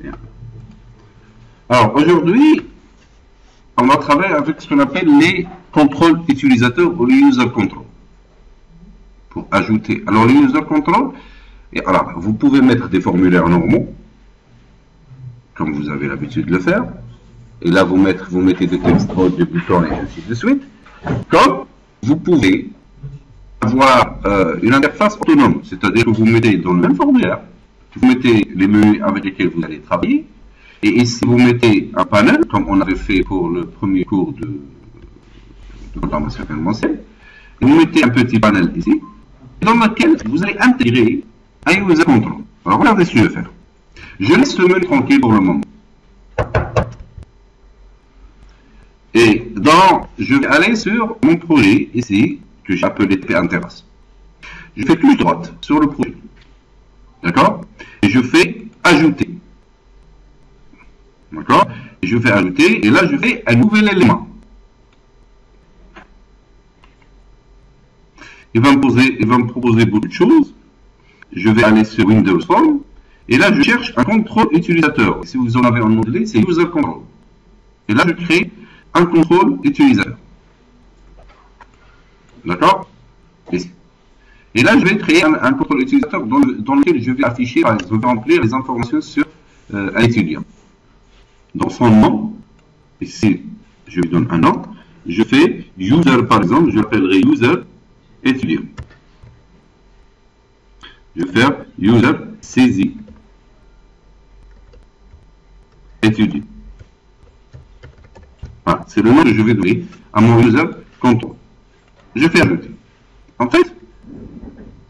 Bien. Alors, aujourd'hui, on va travailler avec ce qu'on appelle les contrôles utilisateurs ou les user control. Pour ajouter. Alors, les user control, alors, vous pouvez mettre des formulaires normaux, comme vous avez l'habitude de le faire. Et là, vous mettez des textes, des boutons et ainsi de suite. Comme vous pouvez avoir une interface autonome, c'est-à-dire que vous mettez dans le même formulaire, vous mettez les menus avec lesquels vous allez travailler, et ici vous mettez un panel, comme on avait fait pour le premier cours de programmation événementielle, vous mettez un petit panel ici, dans lequel vous allez intégrer un user control. Alors regardez ce que je vais faire. Je laisse le menu tranquille pour le moment. Et je vais aller sur mon projet ici, que j'ai appelé TP Interface. Je fais clic droite sur le projet. D'accord? Et je fais ajouter. D'accord? Et je fais ajouter, et là je fais un nouvel élément. Il va me proposer beaucoup de choses. Je vais aller sur Windows Form, et là je cherche un contrôle utilisateur. Si vous en avez en anglais, c'est User Control. Et là je crée un contrôle utilisateur. D'accord? Et là, je vais créer un contrôle utilisateur dans lequel je vais afficher, par exemple, je vais remplir les informations sur un étudiant. Dans son nom, ici, je lui donne un nom, je fais user, par exemple, je l'appellerai user étudiant. Je vais faire user saisie étudiant. Voilà, c'est le nom que je vais donner à mon user control. Je fais ajouter. En fait,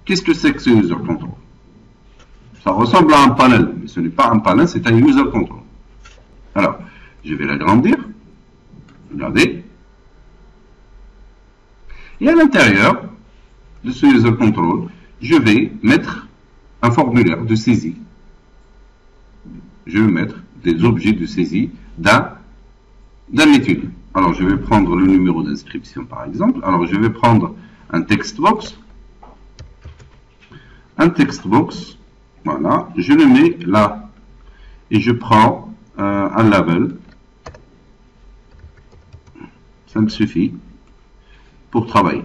qu'est-ce que c'est que ce user control? Ça ressemble à un panel, mais ce n'est pas un panel, c'est un user control. Alors, je vais l'agrandir. Regardez. Et à l'intérieur de ce user control, je vais mettre un formulaire de saisie. Je vais mettre des objets de saisie d'un étudiant. Alors, je vais prendre le numéro d'inscription, par exemple. Alors, je vais prendre un text box. Un text box, voilà, je le mets là. Et je prends un label. Ça me suffit pour travailler.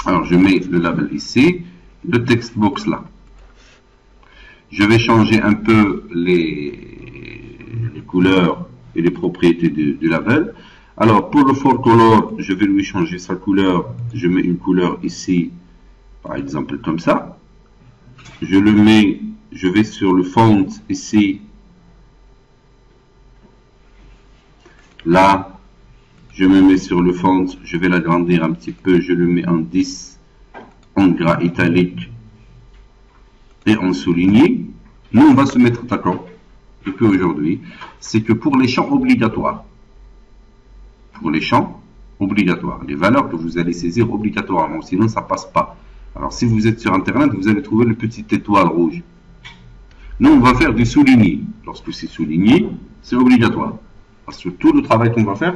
Alors, je mets le label ici, le text box là. Je vais changer un peu les couleurs et les propriétés du label. Alors, pour le for color, je vais lui changer sa couleur. Je mets une couleur ici, par exemple comme ça. Je vais sur le font ici. Là, je me mets sur le font, je vais l'agrandir un petit peu, je le mets en 10, en gras italique et en souligné. Nous, on va se mettre d'accord depuis aujourd'hui, c'est que pour les champs obligatoires, les valeurs que vous allez saisir obligatoirement, sinon ça passe pas. Alors si vous êtes sur internet, vous allez trouver le petit étoile rouge. Nous, on va faire du souligné. Lorsque c'est souligné, c'est obligatoire. Parce que tout le travail qu'on va faire,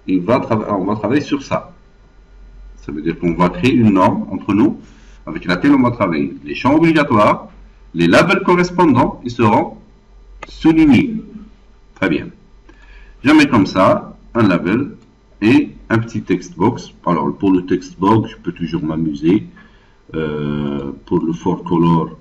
on va travailler sur ça. Ça veut dire qu'on va créer une norme entre nous avec laquelle on va travailler. Les champs obligatoires, les labels correspondants, ils seront soulignés. Très bien. Je mets comme ça un label et un petit text box. Alors pour le text box, je peux toujours m'amuser. Pour le for color,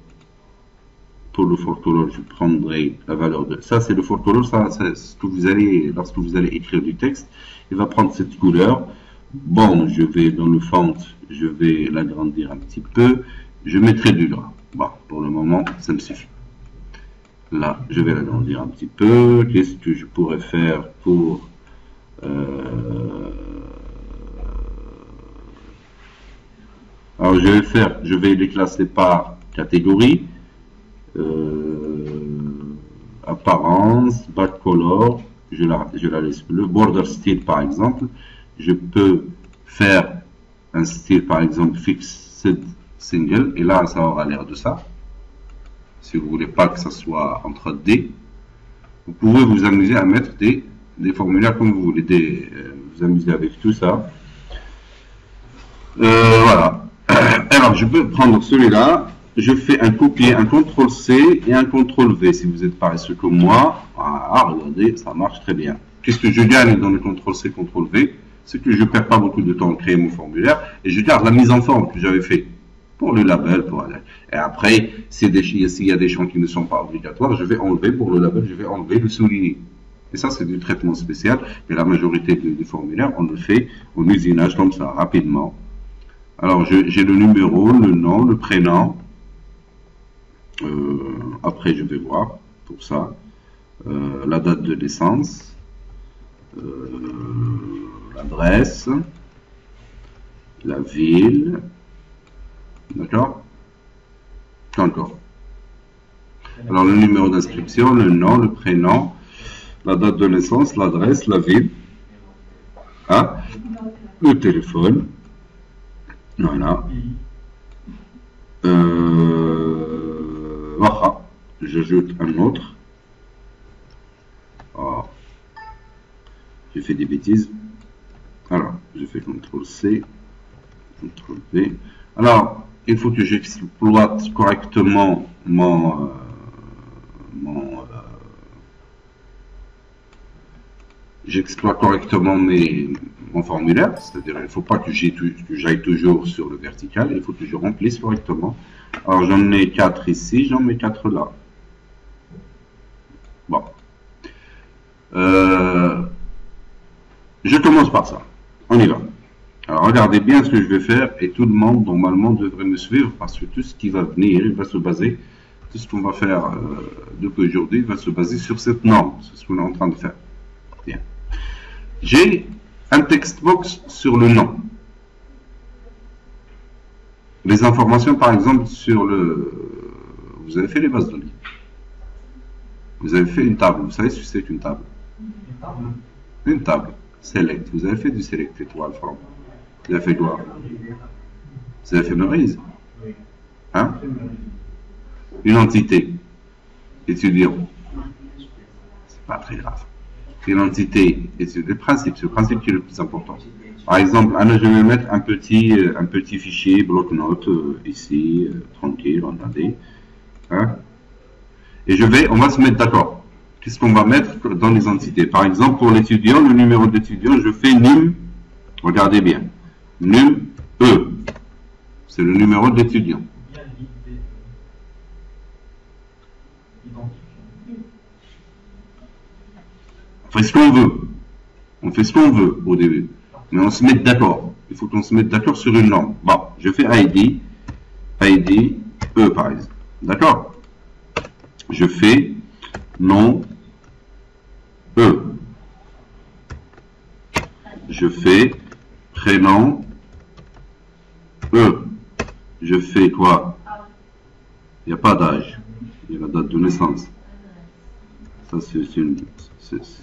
je prendrai la valeur de ça. C'est le for color, ça c'est ce que vous allez, lorsque vous allez écrire du texte, il va prendre cette couleur. Bon, je vais dans le font, je vais l'agrandir un petit peu. Je mettrai du gras. Bon, pour le moment, ça me suffit. Là, je vais l'agrandir un petit peu. Qu'est-ce que je pourrais faire pour alors je vais les classer par catégorie, apparence, backcolor, je la laisse bleu, border style par exemple, je peux faire un style par exemple fixed single, et là ça aura l'air de ça. Si vous voulez pas que ça soit en 3D, vous pouvez vous amuser à mettre des formulaires comme vous voulez, vous amuser avec tout ça. Voilà. Alors, je peux prendre celui-là je fais un copier, un CTRL-C et un CTRL-V. Si vous êtes paresseux comme moi, regardez, ça marche très bien. Qu'est-ce que je gagne dans le CTRL-C, CTRL-V? C'est que je ne perds pas beaucoup de temps à créer mon formulaire et je garde la mise en forme que j'avais fait pour le label. Et après, s'il y a des champs qui ne sont pas obligatoires, je vais enlever pour le label, je vais enlever le souligner. Et ça, c'est du traitement spécial, mais la majorité des formulaires, on le fait en usinage comme ça, rapidement. Alors, j'ai le numéro, le nom, le prénom. Après, je vais voir pour ça. La date de naissance. L'adresse. La ville. D'accord? Encore. Alors, le numéro d'inscription, le nom, le prénom, la date de naissance, l'adresse, la ville. Hein? Le téléphone. Voilà. Voilà. J'ajoute un autre. Oh. J'ai fait des bêtises. Alors, je fais CTRL-C, CTRL-V. Alors, il faut que j'exploite correctement j'exploite correctement mon formulaire, c'est-à-dire il ne faut pas que j'aille toujours sur le vertical, il faut que je remplisse correctement. Alors j'en ai 4 ici, j'en mets 4 là. Bon. Je commence par ça. On y va. Alors regardez bien ce que je vais faire et tout le monde normalement devrait me suivre parce que tout ce qui va venir, il va se baser, tout ce qu'on va faire depuis aujourd'hui va se baser sur cette norme. C'est ce qu'on est en train de faire. Bien. J'ai un text box sur le nom. Les informations, par exemple, sur le... Vous avez fait les bases de données. Vous avez fait une table. Vous savez ce que c'est qu'une table? Une table. Select. Vous avez fait du select étoile, Franck. Vous avez fait quoi? Vous avez fait Memorise? Hein? Une entité. Étudiant. C'est pas très grave. Une entité, et c'est le principe qui est le plus important. Par exemple, je vais mettre un petit fichier bloc-notes ici, tranquille, regardez. Hein? Et on va se mettre d'accord. Qu'est-ce qu'on va mettre dans les entités? Par exemple, pour l'étudiant, le numéro d'étudiant, je fais num, regardez bien, num E. C'est le numéro d'étudiant. On fait ce qu'on veut. On fait ce qu'on veut au début. Mais on se met d'accord. Il faut qu'on se mette d'accord sur une norme. Bon, je fais ID E par exemple. D'accord? Je fais nom E. Je fais prénom E. Je fais quoi? Il n'y a pas d'âge. Il y a la date de naissance. Ça, c'est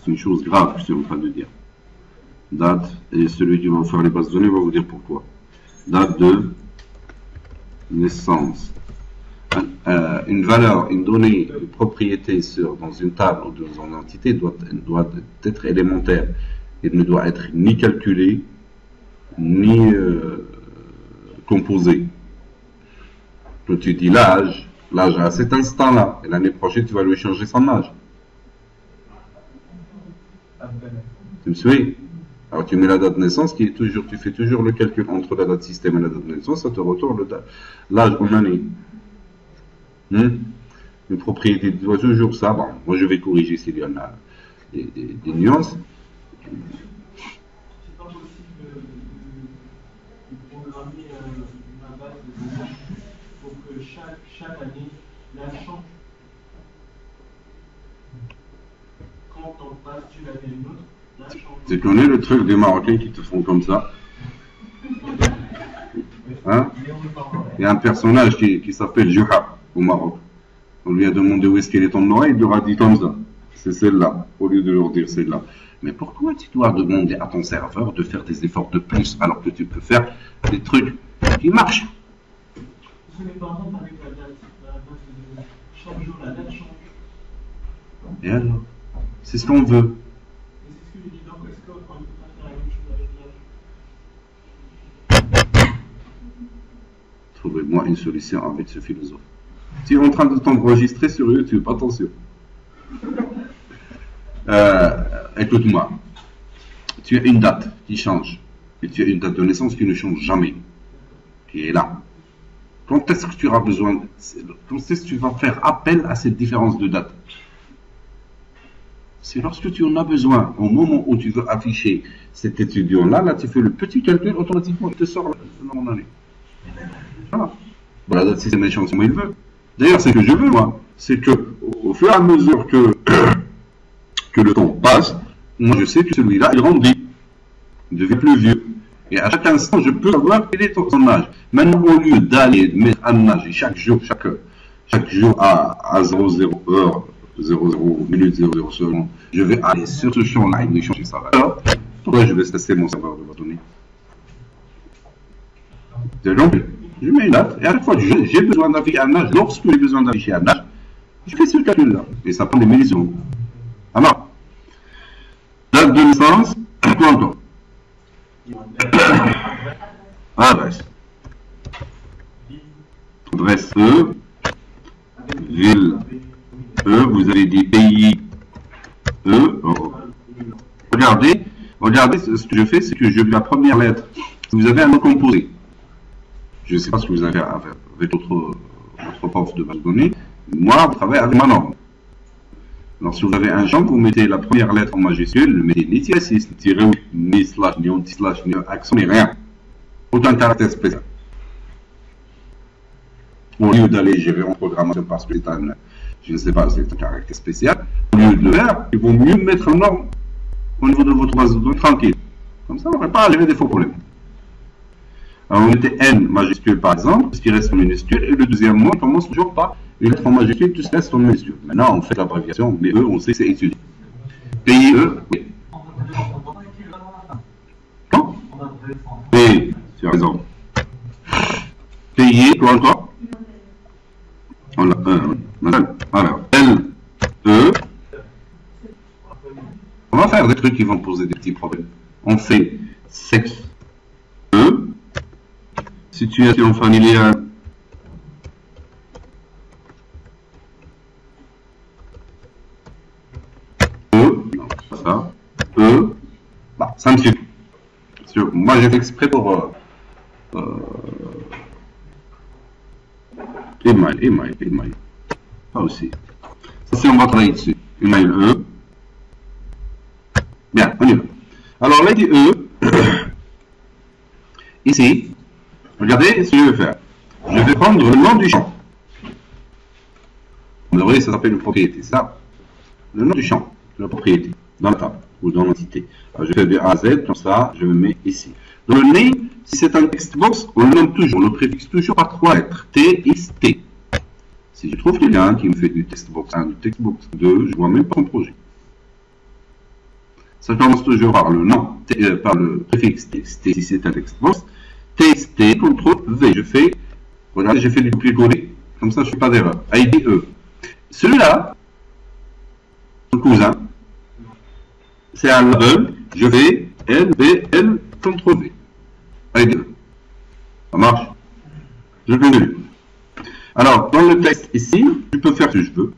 une chose grave que je suis en train de dire. Date, et celui qui va vous faire les bases de données va vous dire pourquoi. Date de naissance. Une valeur, une donnée, une propriété dans une table ou dans une entité doit être élémentaire. Elle ne doit être ni calculée, ni composée. Quand tu dis l'âge à cet instant-là, et l'année prochaine, tu vas lui changer son âge. Tu me suis? Alors tu mets la date de naissance qui est toujours, tu fais toujours le calcul entre la date système et la date de naissance, ça te retourne l'âge en année. Une propriété doit toujours ça. Bon, moi je vais corriger s'il y en a des nuances. C'est pas possible de programmer une base de données pour que chaque année l'âge change. Quand on passe d'une année à une autre, l'âge change. Tu connais le truc des Marocains qui te font comme ça? Hein? Il y a un personnage qui s'appelle Juha au Maroc. On lui a demandé où est-ce qu'elle est ton oreille, il leur a dit comme ça. C'est celle-là, au lieu de leur dire celle-là. Mais pourquoi tu dois demander à ton serveur de faire des efforts de plus alors que tu peux faire des trucs qui marchent? Ce n'est pas bon avec la date. Chaque jour, la date change. Et alors? C'est ce qu'on veut. Et c'est ce que je dis, donc est-ce qu'on ne peut pas faire la même chose avec l'âge? Trouvez-moi une solution avec ce philosophe. Tu es en train de t'enregistrer sur YouTube, attention. Écoute-moi. Tu as une date qui change. Et tu as une date de naissance qui ne change jamais. Qui est là. Quand est-ce que tu auras besoin, quand est-ce que tu vas faire appel à cette différence de date? C'est lorsque tu en as besoin. Au moment où tu veux afficher cet étudiant-là, là, tu fais le petit calcul, automatiquement, il te sort le nom d'année. Voilà. Voilà la date système échange comme il veut. D'ailleurs, c'est ce que je veux, moi. C'est que, au fur et à mesure que le temps passe, moi, je sais que celui-là, il grandit. Il devient plus vieux. Et à chaque instant, je peux savoir quel est son âge. Maintenant, au lieu d'aller mettre un âge, et chaque jour à 00 heure, 00 minutes, 00 secondes, je vais aller sur ce champ-là et changer ça. Alors, pourquoi je vais tester mon serveur de données? C'est donc, je mets une date, et à chaque fois que j'ai besoin d'afficher un âge, lorsque j'ai besoin d'afficher un âge, je fais ce calcul-là. Et ça prend des millisecondes. Alors, date de naissance, quantum. Adresse. Adresse E. Ville E. Vous avez dit pays E. Oh. Regardez ce que je fais, c'est que je mets la première lettre. Vous avez un nom composé. Je ne sais pas ce que vous avez avec votre prof de base de données. Moi, vous travaillez avec ma norme. Lorsque vous avez un champ, vous mettez la première lettre en majuscule, vous mettez ni tiré 6, ni tiré 8, ni slash, ni anti-slash, ni accent, ni rien. Aucun caractère spécial. Au lieu d'aller gérer en programmation parce que c'est un, je ne sais pas, c'est un caractère spécial, au lieu de le faire, il vaut mieux mettre un norme au niveau de votre base de données tranquille. Comme ça, on n'aurait pas à gérer des faux problèmes. Alors, on mettait N majuscule par exemple, ce qui reste en minuscule, et le deuxième mot, on commence toujours par une lettre en majuscule, tout ce qui reste en minuscule. Maintenant, on fait l'abréviation, mais eux, on sait que c'est étudié. Pays, eux, oui. Quand? Oui, tu as raison. Payer, quoi encore? On a alors, L, E. On va faire des trucs qui vont poser des petits problèmes. On fait sexe, E. Situation familiale. Non, c'est pas ça. Bah, ça me suffit. Moi, j'ai fait exprès pour email. Ça aussi. Ça, c'est on va travailler dessus. Email E. Bien, on y va. Alors, là, il dit E. Ici, regardez ce que je vais faire. Je vais prendre le nom du champ. Vous voyez, ça s'appelle une propriété, ça. Le nom du champ, de la propriété, dans la table ou dans l'entité. Je fais de A à Z, comme ça, je me mets ici. Dans le name, si c'est un text box, on le nomme toujours, on le préfixe toujours par 3 lettres. T, X, T. Si je trouve quelqu'un qui me fait du text box 1, du text box 2, je ne vois même pas mon projet. Ça commence toujours par le nom, par le préfixe TXT si c'est un text box. TXT, CTRL V. Je fais, regardez, j'ai fait du copier-coller, comme ça je ne fais pas d'erreur. IDE. Celui-là, son cousin, c'est un label, je vais L, B, L, CTRL V. IDE. Ça marche. Je continue. Alors, dans le texte ici, je peux faire ce que je veux.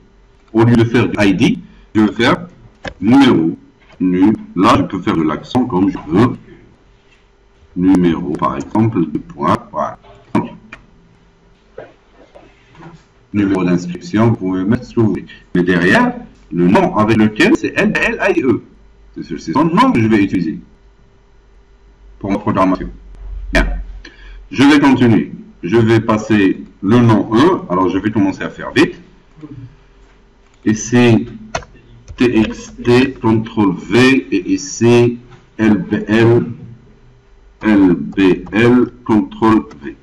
Au lieu de faire du ID, je vais faire numéro. Là, je peux faire de l'accent comme je veux. Numéro, par exemple, 2 points. Voilà. Numéro d'inscription, vous pouvez mettre ce que vous voulez. Mais derrière, le nom avec lequel c'est LLIE. C'est son nom que je vais utiliser pour ma programmation. Bien. Je vais continuer. Je vais passer le nom E. Alors, je vais commencer à faire vite. Et c'est TXT, CTRL V, et ici, LBL, CTRL V.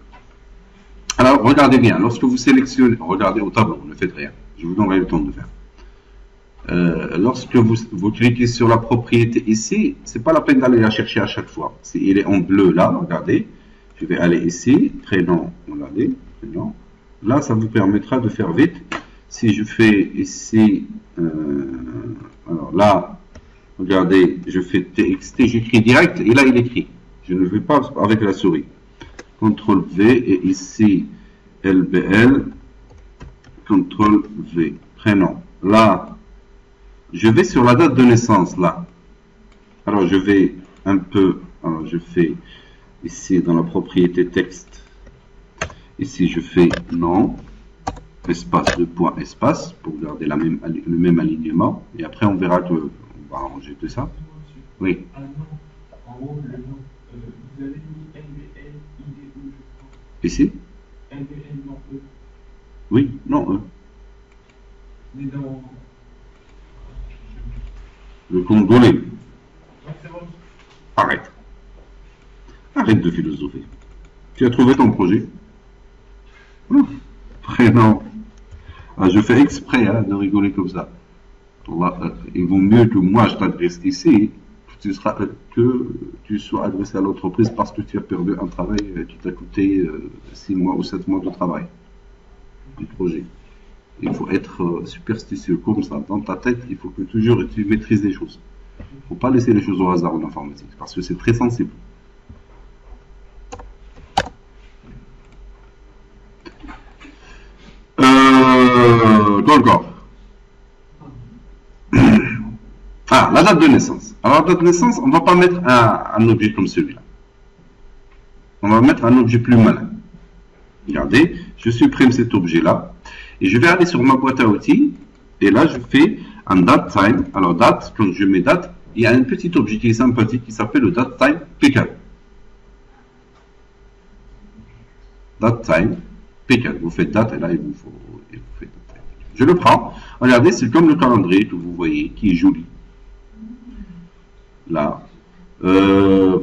Alors, regardez bien, lorsque vous sélectionnez, regardez au tableau, ne faites rien, je vous donnerai le temps de faire. Lorsque vous cliquez sur la propriété ici, c'est pas la peine d'aller la chercher à chaque fois. Il est en bleu là, regardez, je vais aller ici, prénom, regardez, prénom. Là, ça vous permettra de faire vite. Si je fais ici, alors là, regardez, je fais TXT, j'écris direct, et là il écrit. Je ne vais pas avec la souris. CTRL V, et ici, LBL, CTRL V, prénom. Là, je vais sur la date de naissance, là. Alors, je vais un peu, alors je fais ici dans la propriété texte, ici je fais nom, espace, 2 points, espace, pour garder le même alignement, et après on verra que on va arranger tout ça. Oui. Ah non, en haut, le nom. Vous avez mis LBL, IDE, je crois. Ici? LBL, non, E. Oui, non, E. Mais dans... Le congolais. Ouais, c'est bon. Arrête. Arrête de philosopher. Tu as trouvé ton projet? Prénom. Ah, je fais exprès de rigoler comme ça. Il vaut mieux que moi je t'adresse ici, que tu sois adressé à l'entreprise parce que tu as perdu un travail qui t'a coûté 6 mois ou 7 mois de travail. Un projet. Il faut être superstitieux comme ça. Dans ta tête, il faut que toujours tu maîtrises les choses. Il ne faut pas laisser les choses au hasard en informatique parce que c'est très sensible. Quoi encore? Ah, la date de naissance. Alors, la date de naissance, on ne va pas mettre un objet comme celui-là. On va mettre un objet plus malin. Regardez, je supprime cet objet-là. Et je vais aller sur ma boîte à outils. Et là, je fais un date time. Alors, date, quand je mets date, il y a un petit objet qui est sympathique qui s'appelle le date time picker. Date time picker. Vous faites date et là, il vous fait date. Je le prends. Regardez, c'est comme le calendrier que vous voyez, qui est joli. Là. Je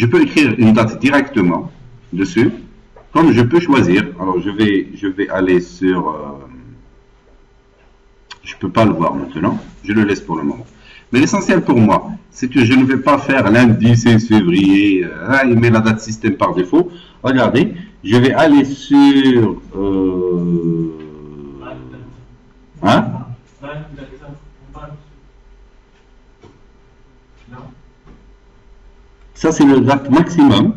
peux écrire une date directement dessus, comme je peux choisir. Alors, je vais aller sur... je ne peux pas le voir maintenant. Je le laisse pour le moment. Mais l'essentiel pour moi, c'est que je ne vais pas faire lundi 16 février, il met la date système par défaut. Regardez, je vais aller sur... hein? Ça, c'est le date maximum.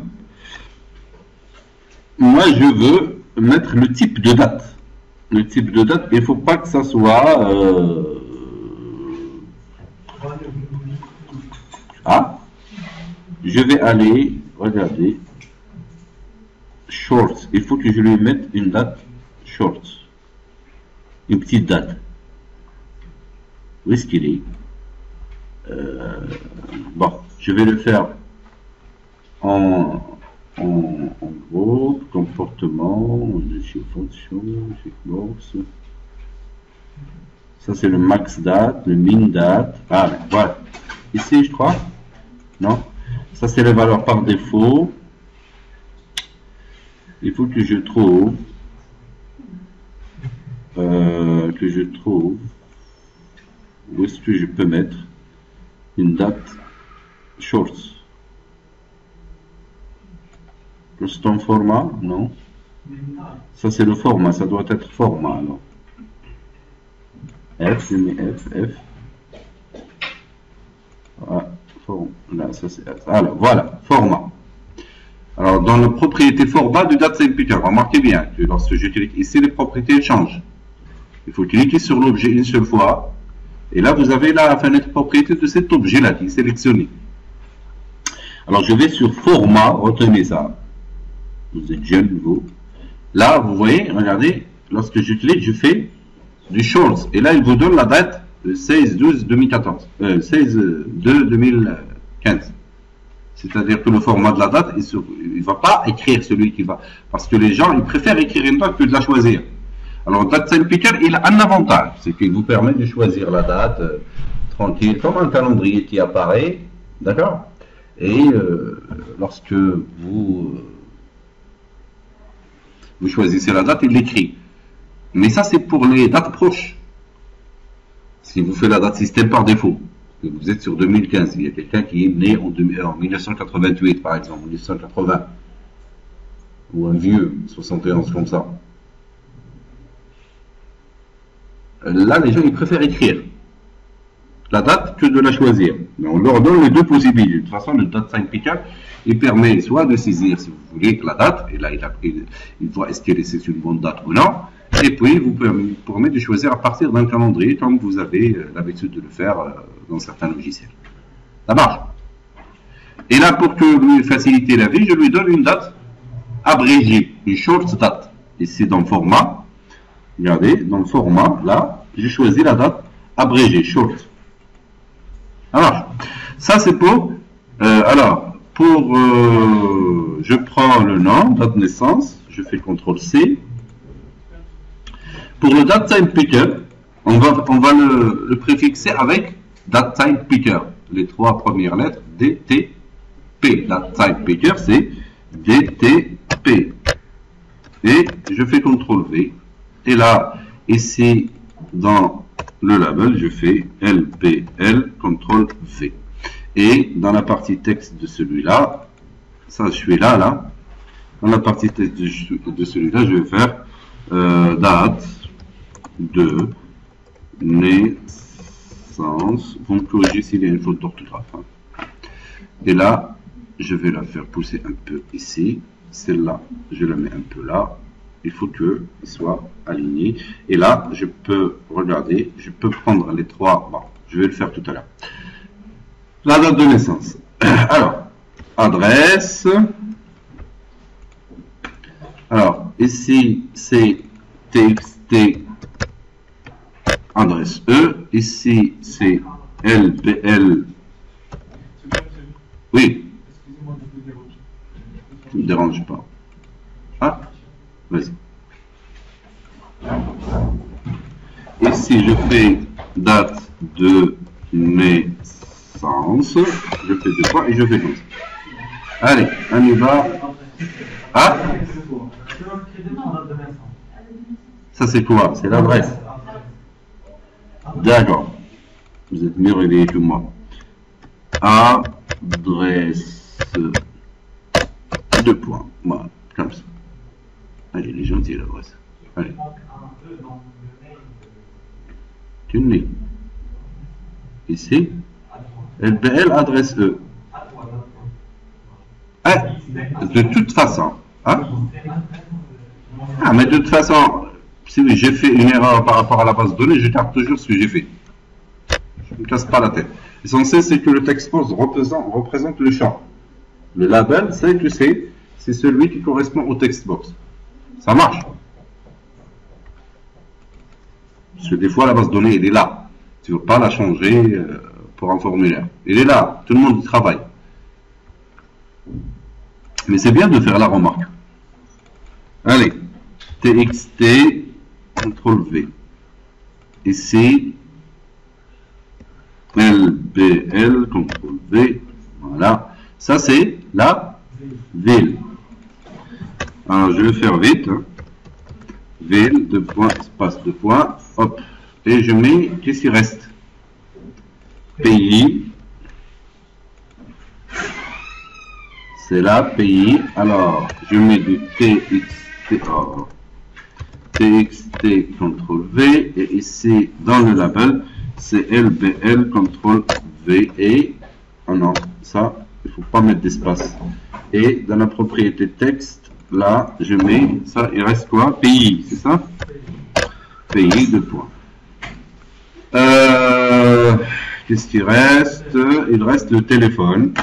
Moi, je veux mettre le type de date. Le type de date, il ne faut pas que ça soit... Ah, je vais aller, regardez, short. Il faut que je lui mette une date short. Une petite date. Où est-ce qu'il est? Bon, je vais le faire en groupe, comportement, fonction, checkbox. Ça c'est le max date, le min date. Ah, voilà. Ici, je crois. Non. Ça c'est les valeurs par défaut. Il faut que je trouve. Où est-ce que je peux mettre une date short. Custom format, non. Ça c'est le format, ça doit être format alors. F, je mets F. Là, ça c'est. Alors voilà, format. Alors dans la propriété format du DateSign Picker, remarquez bien que lorsque je clique ici, les propriétés changent. Il faut cliquer sur l'objet une seule fois. Et là, vous avez la fenêtre propriété de cet objet-là qui est sélectionné. Alors je vais sur format, retenez ça. Vous êtes jeune, vous. Là, vous voyez, regardez, lorsque je clique, je fais du shorts. Et là, il vous donne la date de 16-12-2014. 16-2-2015. C'est-à-dire que le format de la date, il ne va pas écrire celui qui va. Parce que les gens, ils préfèrent écrire une date que de la choisir. Alors, DateSign Picker, il a un avantage. C'est qu'il vous permet de choisir la date tranquille, comme un calendrier qui apparaît. D'accord? Et lorsque vous choisissez la date, il l'écrit. Mais ça, c'est pour les dates proches. Si vous faites la date système par défaut, que vous êtes sur 2015, il y a quelqu'un qui est né en 1988, par exemple, 1980, ou un vieux, 71, comme ça. Là, les gens, ils préfèrent écrire. la date que de la choisir. Mais on leur donne les deux possibilités. De toute façon, le date sign picker, il permet soit de saisir, si vous voulez, la date, et là, il voit est-ce que c'est une bonne date ou non, et puis il vous permet de choisir à partir d'un calendrier, comme vous avez l'habitude de le faire dans certains logiciels. Ça marche. Et là, pour que lui faciliter la vie, je lui donne une date abrégée, une short date. Ici, dans le format, regardez, dans le format, là, j'ai choisi la date abrégée, short. Alors, ça c'est pour, je prends le nom, date de naissance, je fais CTRL-C. Pour le date time picker, on va le préfixer avec date time picker. Les trois premières lettres, DTP. Date time picker, c'est DTP. Et je fais CTRL-V. Et là, ici, dans le label, je fais LPL, CTRL-V. Et dans la partie texte de celui-là, ça je suis là. Dans la partie texte de celui-là, je vais faire date de naissance. Vous me corrigez s'il y a une faute d'orthographe. Hein. Et là, je vais la faire pousser un peu ici. Celle-là, je la mets un peu là. Il faut qu'elle soit alignée. Et là, je peux, regarder, je peux prendre les trois. Bon, je vais le faire tout à l'heure. La date de naissance. Alors, adresse. Alors, ici, c'est TXT adresse E. Ici, c'est LPL. Oui. Excusez-moi de vous déranger. Tu ne me dérange pas. Ah, vas-y. Ici, je fais date de naissance. Je fais deux fois et je fais comme ça. Allez, on y va. Ah, ça c'est quoi? C'est l'adresse. D'accord. Vous êtes mieux réveillé que moi. Adresse. Deux points. Voilà, comme ça. Allez, il est gentil l'adresse. Allez. Tu l'es. Ici. LPL adresse E. Ah, de toute façon. Hein? Ah, mais de toute façon, si j'ai fait une erreur par rapport à la base de données, je garde toujours ce que j'ai fait. Je ne me casse pas la tête. L'essentiel, c'est que le textbox représente le champ. Le label, c'est que c'est celui qui correspond au textbox. Ça marche. Parce que des fois, la base de données, elle est là. Tu ne veux pas la changer pour un formulaire. Elle est là. Tout le monde y travaille. Mais c'est bien de faire la remarque. Allez. TXT, CTRL-V. Ici, LBL, CTRL-V. Voilà. Ça, c'est la ville. Alors, je vais faire vite. Hein. Ville, deux points, espace, deux points. Hop. Et je mets, qu'est-ce qui reste? Pays. C'est là, pays. Alors, je mets du TXT, TXT, CTRL-V. Et ici, dans le label, c'est LBL, CTRL-V. Et, oh non, ça, il ne faut pas mettre d'espace. Et dans la propriété texte, là, je mets, ça, il reste quoi? Pays, c'est ça? Pays, deux points. Qu'est-ce qu'il reste? Il reste le téléphone.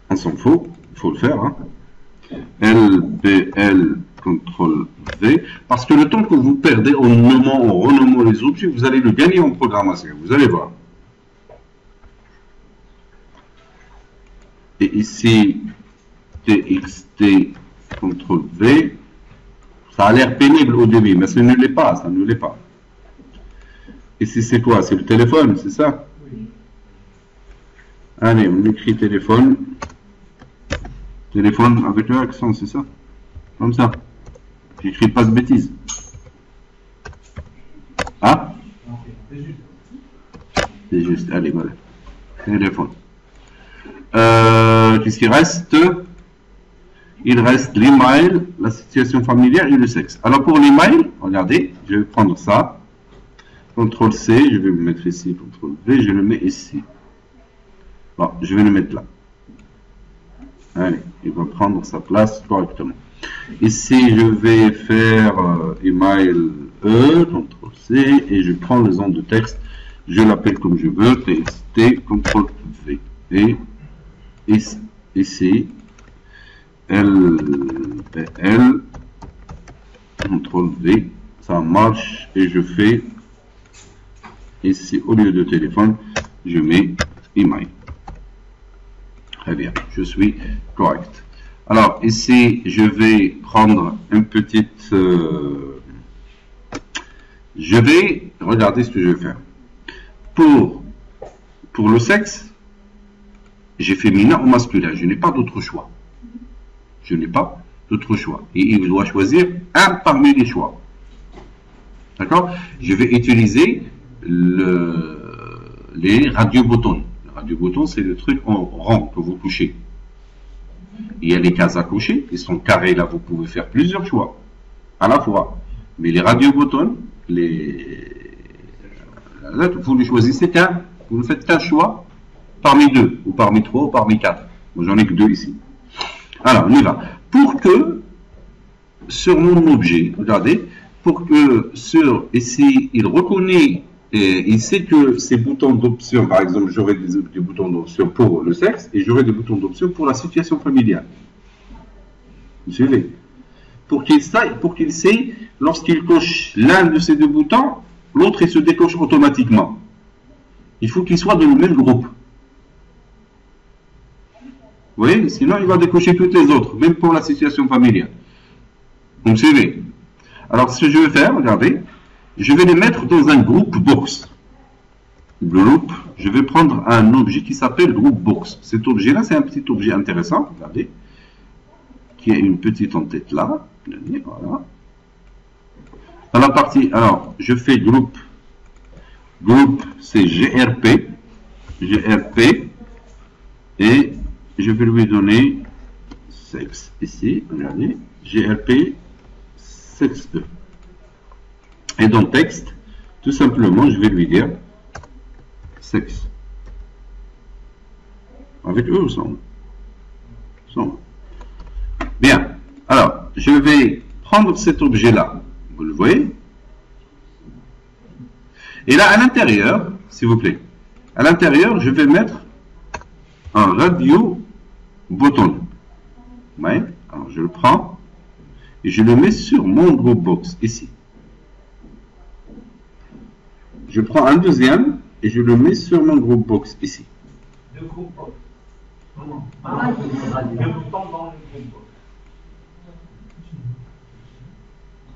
On s'en fout, il faut le faire. Hein. LBL, CTRL-V. Parce que le temps que vous perdez en renommant les objets, vous allez le gagner en programmation. Vous allez voir. Et ici, TXT, CTRL-V. Ça a l'air pénible au début, mais ça ne l'est pas, ça ne l'est pas. Ici, c'est quoi? C'est le téléphone, c'est ça? Oui. Allez, on écrit téléphone. Téléphone avec le accent, c'est ça? Comme ça. J'écris pas de bêtises. Ah? C'est juste, allez, voilà. Téléphone. Qu'est-ce qui reste? il reste l'email, la situation familiale et le sexe. Alors pour l'email, regardez, je vais prendre ça, CTRL C, je vais le mettre ici, CTRL V, je le mets ici. Bon, je vais le mettre là. Allez, il va prendre sa place correctement. Ici, je vais faire email E, CTRL C, et je prends le zone de texte, je l'appelle comme je veux, TXT, CTRL V. Et ici, LPL, CTRL V, ça marche, et je fais, ici, au lieu de téléphone, je mets email. Très bien, je suis correct. Alors, ici, je vais prendre une petite... je vais regarder ce que je vais faire. Pour le sexe, j'ai féminin ou masculin. Je n'ai pas d'autre choix. Je n'ai pas d'autre choix. Et il doit choisir un parmi les choix. D'accord? Je vais utiliser les radio-boutons. Le radio-bouton, c'est le truc en rond que vous couchez. Il y a les cases à cocher, ils sont carrés là, vous pouvez faire plusieurs choix à la fois. Mais les radio-boutons, vous ne choisissez qu'un, vous ne faites qu'un choix parmi deux, ou parmi trois, ou parmi quatre. Moi j'en ai que deux ici. Alors on y va. Pour que sur mon objet, regardez, pour que sur ici il reconnaît, il sait que ces boutons d'option, par exemple, j'aurai des boutons d'option pour le sexe et j'aurai des boutons d'option pour la situation familiale. Vous suivez? Pour qu'il sait, lorsqu'il coche l'un de ces deux boutons, l'autre il se décoche automatiquement. Il faut qu'il soit dans le même groupe. Vous voyez? Sinon, il va décocher toutes les autres, même pour la situation familiale. Vous me suivez? Alors, ce que je vais faire, regardez, je vais les mettre dans un groupe box. Groupe, je vais prendre un objet qui s'appelle groupe box. Cet objet-là, c'est un petit objet intéressant, regardez, qui a une petite en-tête là. Voilà. Dans la partie, alors, je fais groupe. Groupe, c'est GRP. GRP. Et je vais lui donner sexe. Ici, regardez, GRP, sexe E. Et dans texte, tout simplement, je vais lui dire sexe. Avec eux ou sans? Sans. Bien. Alors, je vais prendre cet objet-là. Vous le voyez? Et là, à l'intérieur, s'il vous plaît, à l'intérieur, je vais mettre un radio button. Vous voyez? Alors, je le prends et je le mets sur mon groupe box, ici. Je prends un deuxième et je le mets sur mon groupe box ici. Deux groupes box. Comment? Deux boutons dans le groupe box.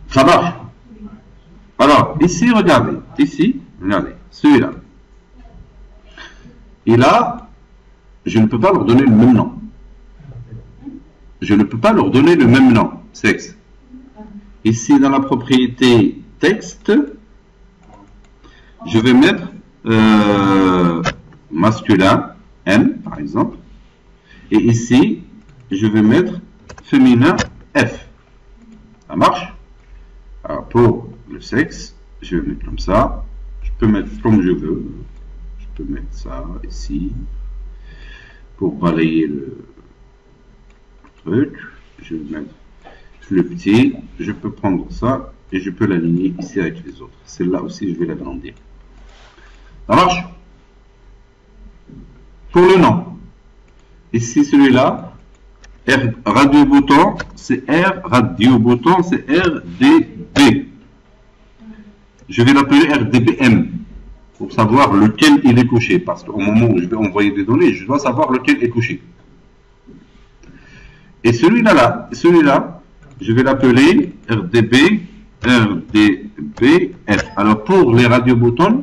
Ça marche. Alors, ici, regardez. Ici, regardez. Celui-là. Et là, je ne peux pas leur donner le même nom. Je ne peux pas leur donner le même nom. Sexe. Ici, dans la propriété texte, je vais mettre masculin, M, par exemple. Et ici, je vais mettre féminin, F. Ça marche? Alors, pour le sexe, je vais mettre comme ça. Je peux mettre comme je veux. Je peux mettre ça ici. Pour balayer le truc, je vais mettre le petit. Je peux prendre ça et je peux l'aligner ici avec les autres. Celle-là aussi, je vais l'agrandir. Ça marche? Pour le nom, ici celui-là, R radio bouton, c'est R radio bouton, c'est RDB. Je vais l'appeler RDBM pour savoir lequel il est couché, parce qu'au moment où je vais envoyer des données, je dois savoir lequel est couché. Et celui-là, je vais l'appeler RDB, RDBF. Alors pour les radioboutons,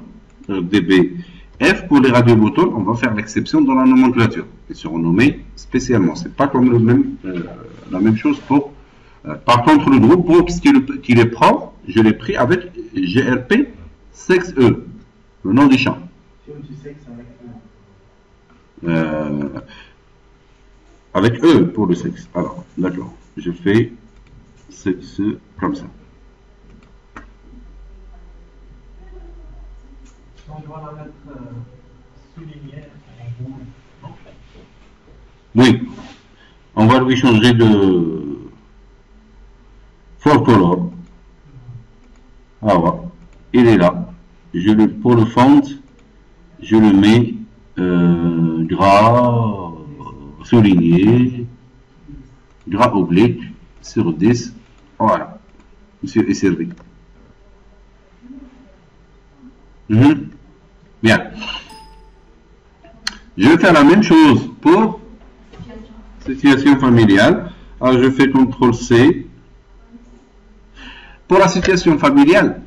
RDBF, pour les radioboutons, on va faire l'exception dans la nomenclature. Ils seront nommés spécialement. C'est pas comme la même chose pour. Par contre, le groupe box qui les prend, je l'ai pris avec GRP sexe E, le nom du champ. Avec E pour le sexe. Alors, d'accord. Je fais sexe comme ça. On doit la mettre soulignée en rouge. Oui. On va lui changer de full color. Ah ouais. Il est là. Pour le fond, je le mets gras, souligné, gras oblique, sur 10. Voilà. Monsieur est servi. Bien. Je vais faire la même chose pour situation familiale. Alors je fais CTRL C. Pour la situation familiale,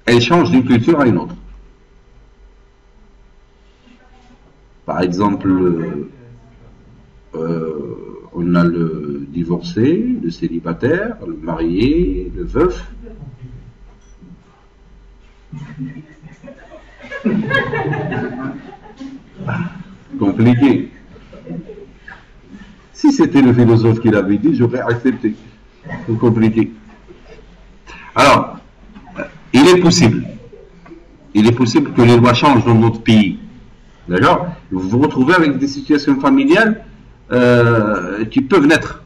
elle change d'une culture à une autre. Par exemple, on a le divorcé, le célibataire, le marié, le veuf. Compliqué. Si c'était le philosophe qui l'avait dit, j'aurais accepté. C'est compliqué. Alors, il est possible que les lois changent dans notre pays. D'accord? Vous vous retrouvez avec des situations familiales qui peuvent naître.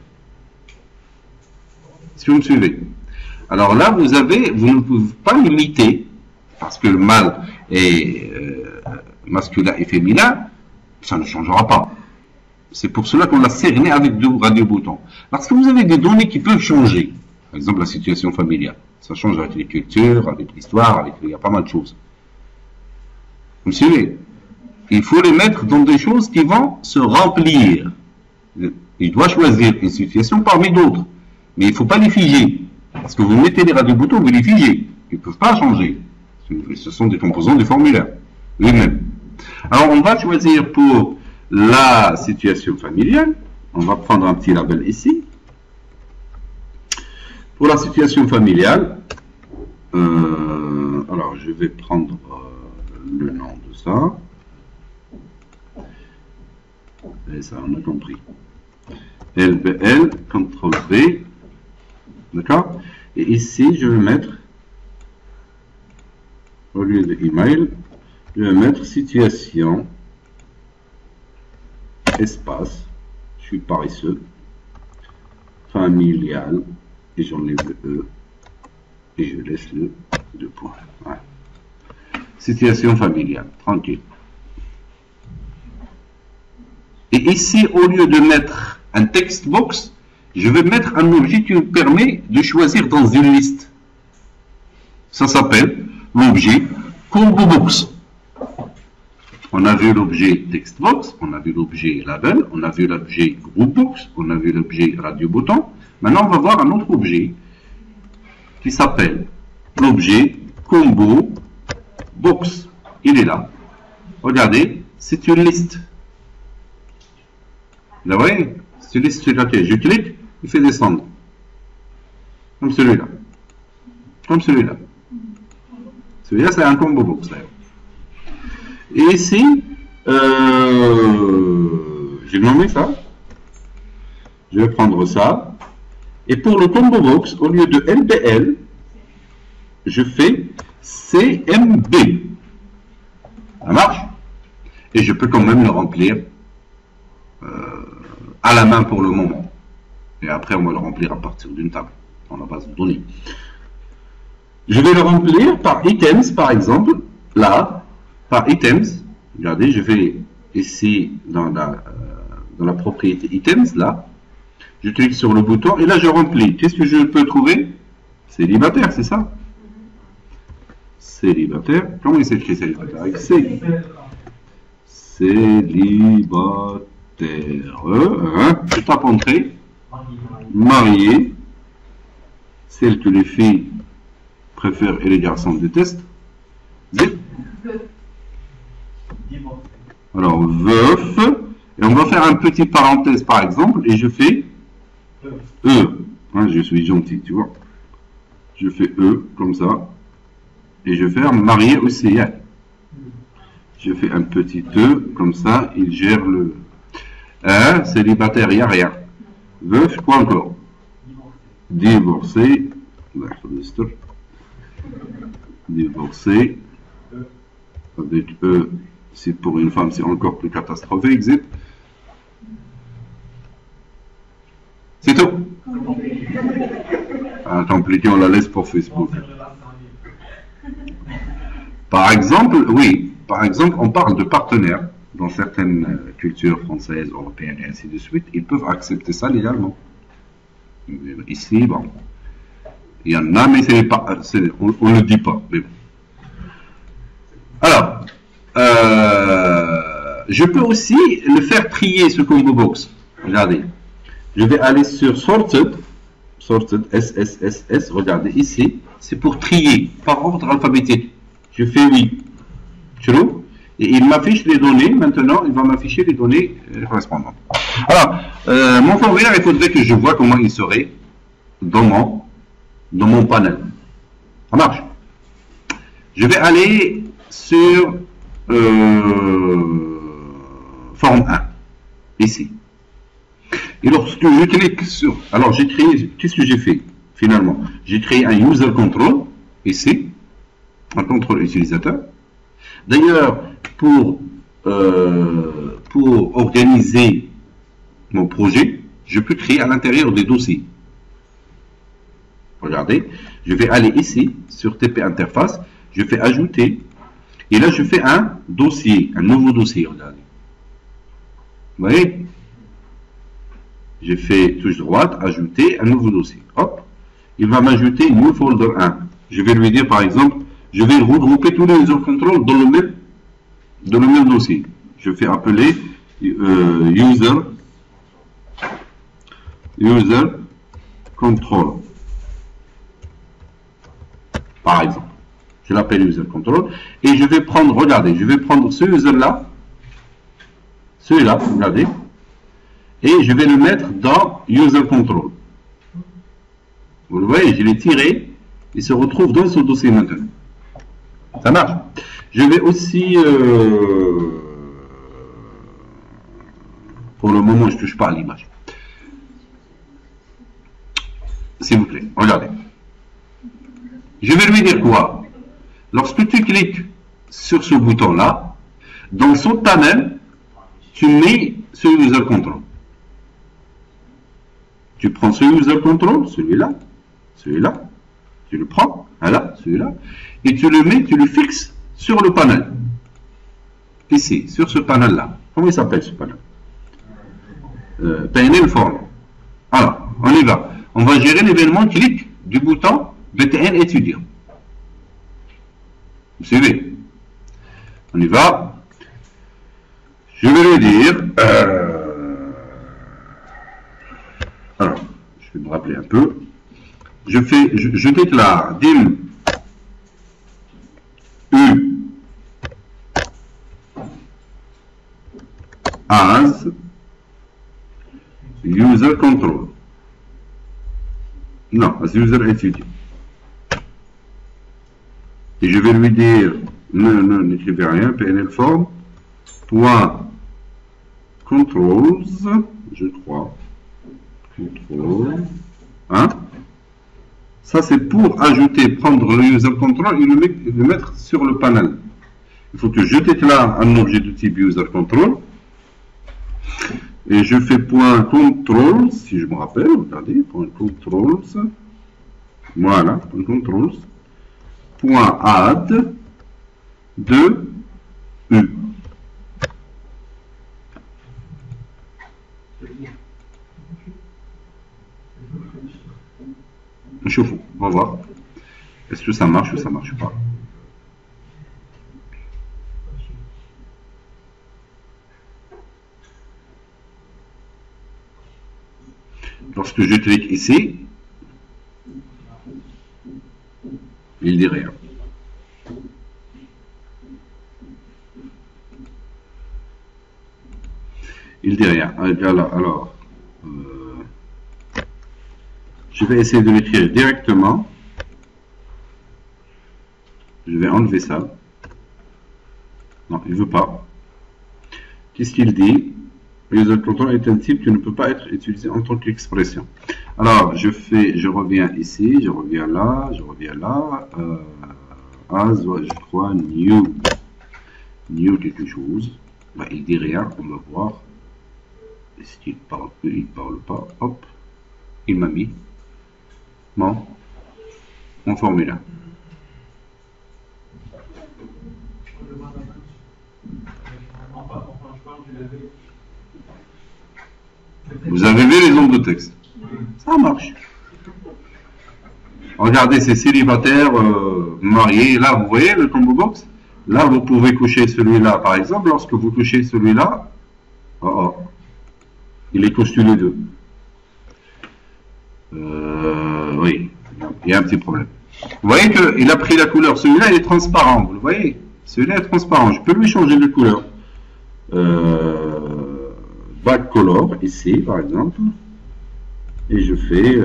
Si vous me suivez. Alors là, vous ne pouvez pas limiter, parce que le mal est masculin et féminin, ça ne changera pas. C'est pour cela qu'on l'a cerné avec 2 radioboutons. Parce que vous avez des données qui peuvent changer. Par exemple, la situation familiale. Ça change avec les cultures, avec l'histoire, il y a pas mal de choses. Vous me suivez? Il faut les mettre dans des choses qui vont se remplir. Il doit choisir une situation parmi d'autres. Mais il ne faut pas les figer. Parce que vous mettez les radioboutons, vous les figez. Ils ne peuvent pas changer. Ce sont des composants du formulaire. Lui-même. Alors, on va choisir pour la situation familiale. On va prendre un petit label ici. Pour la situation familiale, alors je vais prendre le nom de ça. Et ça, on a compris. LBL, CTRL V. D'accord? Et ici, je vais mettre, au lieu de email, je vais mettre situation, espace, je suis paresseux, familial, et j'enlève le E, et je laisse le 2 points. Voilà. Situation familiale, tranquille. Et ici, au lieu de mettre un text box, je vais mettre un objet qui me permet de choisir dans une liste. Ça s'appelle l'objet combo box. On a vu l'objet text box, on a vu l'objet label, on a vu l'objet group box, on a vu l'objet radio bouton. Maintenant, on va voir un autre objet qui s'appelle l'objet combo box. Il est là. Regardez, c'est une liste. Vous voyez? C'est une liste sur laquelle je clique, il fait descendre. Comme celui-là. Comme celui-là. Celui-là, c'est un combo box. Et ici, j'ai nommé ça. Je vais prendre ça. Et pour le combo box, au lieu de LBL, je fais CMB. Ça marche? Et je peux quand même le remplir à la main pour le moment. Et après, on va le remplir à partir d'une table, dans la base de données. Je vais le remplir par items, par exemple, là, par items. Regardez, je vais ici, dans la propriété items, là. Je clique sur le bouton, et là, je remplis. Qu'est-ce que je peux trouver? Célibataire, c'est ça? Célibataire. Comment il s'écrit célibataire? Avec C. Célibataire. Je tape entrée. Marié. Celle que les filles préfèrent et les garçons détestent. Alors, veuf. Et on va faire un petit parenthèse par exemple. Et je fais E. Hein, je suis gentil, tu vois. Je fais E comme ça. Et je vais faire marié aussi. Je fais un petit E comme ça. Il gère le. Hein, célibataire, il n'y a rien. Veuf, quoi encore? Divorcé. Divorcé. Avec E, c'est pour une femme, c'est encore plus catastrophique. C'est tout. Compliqué, on la laisse pour Facebook. Par exemple, oui, par exemple, on parle de partenaires dans certaines cultures françaises, européennes et ainsi de suite. Ils peuvent accepter ça légalement. Ici, bon, il y en a, mais on ne le dit pas. Mais bon. Alors, je peux aussi le faire trier ce combo box. Regardez, je vais aller sur Sorted, SSSS, regardez ici, c'est pour trier par ordre alphabétique. Je fais oui, true, et il m'affiche les données. Maintenant, il va m'afficher les données correspondantes. Alors, mon formulaire, il faudrait que je vois comment il serait dans mon panel. Ça marche. Je vais aller sur forme 1, ici. Et lorsque je clique sur... Alors, j'ai créé... Qu'est-ce que j'ai fait, finalement? J'ai créé un user control, ici, un contrôle utilisateur. D'ailleurs, pour organiser mon projet, je peux créer à l'intérieur des dossiers. Regardez, je vais aller ici, sur TP Interface, je fais ajouter, et là je fais un dossier, un nouveau dossier, regardez. Vous voyez? J'ai fait touche droite, ajouter, un nouveau dossier. Hop, il va m'ajouter New Folder 1. Je vais lui dire par exemple, je vais regrouper tous les user control dans le même dossier. Je fais appeler user control. Par exemple. Je l'appelle user control. Et je vais prendre, regardez, je vais prendre ce user-là, celui-là, regardez, et je vais le mettre dans user control. Vous le voyez, je l'ai tiré, il se retrouve dans ce dossier maintenant. Ça marche. Je vais aussi, pour le moment, je ne touche pas à l'image. S'il vous plaît, regardez. Je vais lui dire quoi? Lorsque tu cliques sur ce bouton-là, dans son panel, tu mets ce user control. Tu prends ce user control, celui-là, tu le prends, voilà, celui-là, et tu le mets, tu le fixes sur le panel. Ici, sur ce panel-là. Comment il s'appelle ce panel? PNL Form. Alors, on y va. On va gérer l'événement clic du bouton BTN étudiant. Vous suivez? On y va. Je vais lui dire... alors, je vais me rappeler un peu. Je déclare dim U as user control. Non, as user étudiant. Et je vais lui dire, n'écrivez rien, PNL form, point controls, je crois, control, hein? Ça c'est pour ajouter, prendre le user control et le mettre sur le panel. Il faut que je déclare un objet de type user control, et je fais point controls, si je me rappelle, regardez, point controls, voilà, point controls, point add de U. Chauffe, on va voir. Est-ce que ça marche ou ça marche pas? Lorsque je clique ici, il dit rien. Il dit rien. Alors, je vais essayer de l'écrire directement. Je vais enlever ça. Non, il ne veut pas. Qu'est-ce qu'il dit? User control est un type qui ne peut pas être utilisé en tant qu'expression. Alors, je reviens ici, je reviens là, as, je crois, new quelque chose. Bah, il dit rien, on va voir. Est-ce qu'il parle plus, il parle pas, hop, il m'a mis mon formulaire. Vous avez vu les ondes de texte? Ça marche. Regardez, c'est célibataire, marié. Là, vous voyez le combo box? Là, vous pouvez coucher celui-là, par exemple. Lorsque vous couchez celui-là, il est couché tous les deux. Oui, il y a un petit problème. Vous voyez qu'il a pris la couleur. Celui-là, il est transparent. Vous le voyez? Celui-là est transparent. Je peux lui changer de couleur. Back color, ici, par exemple. Et je fais...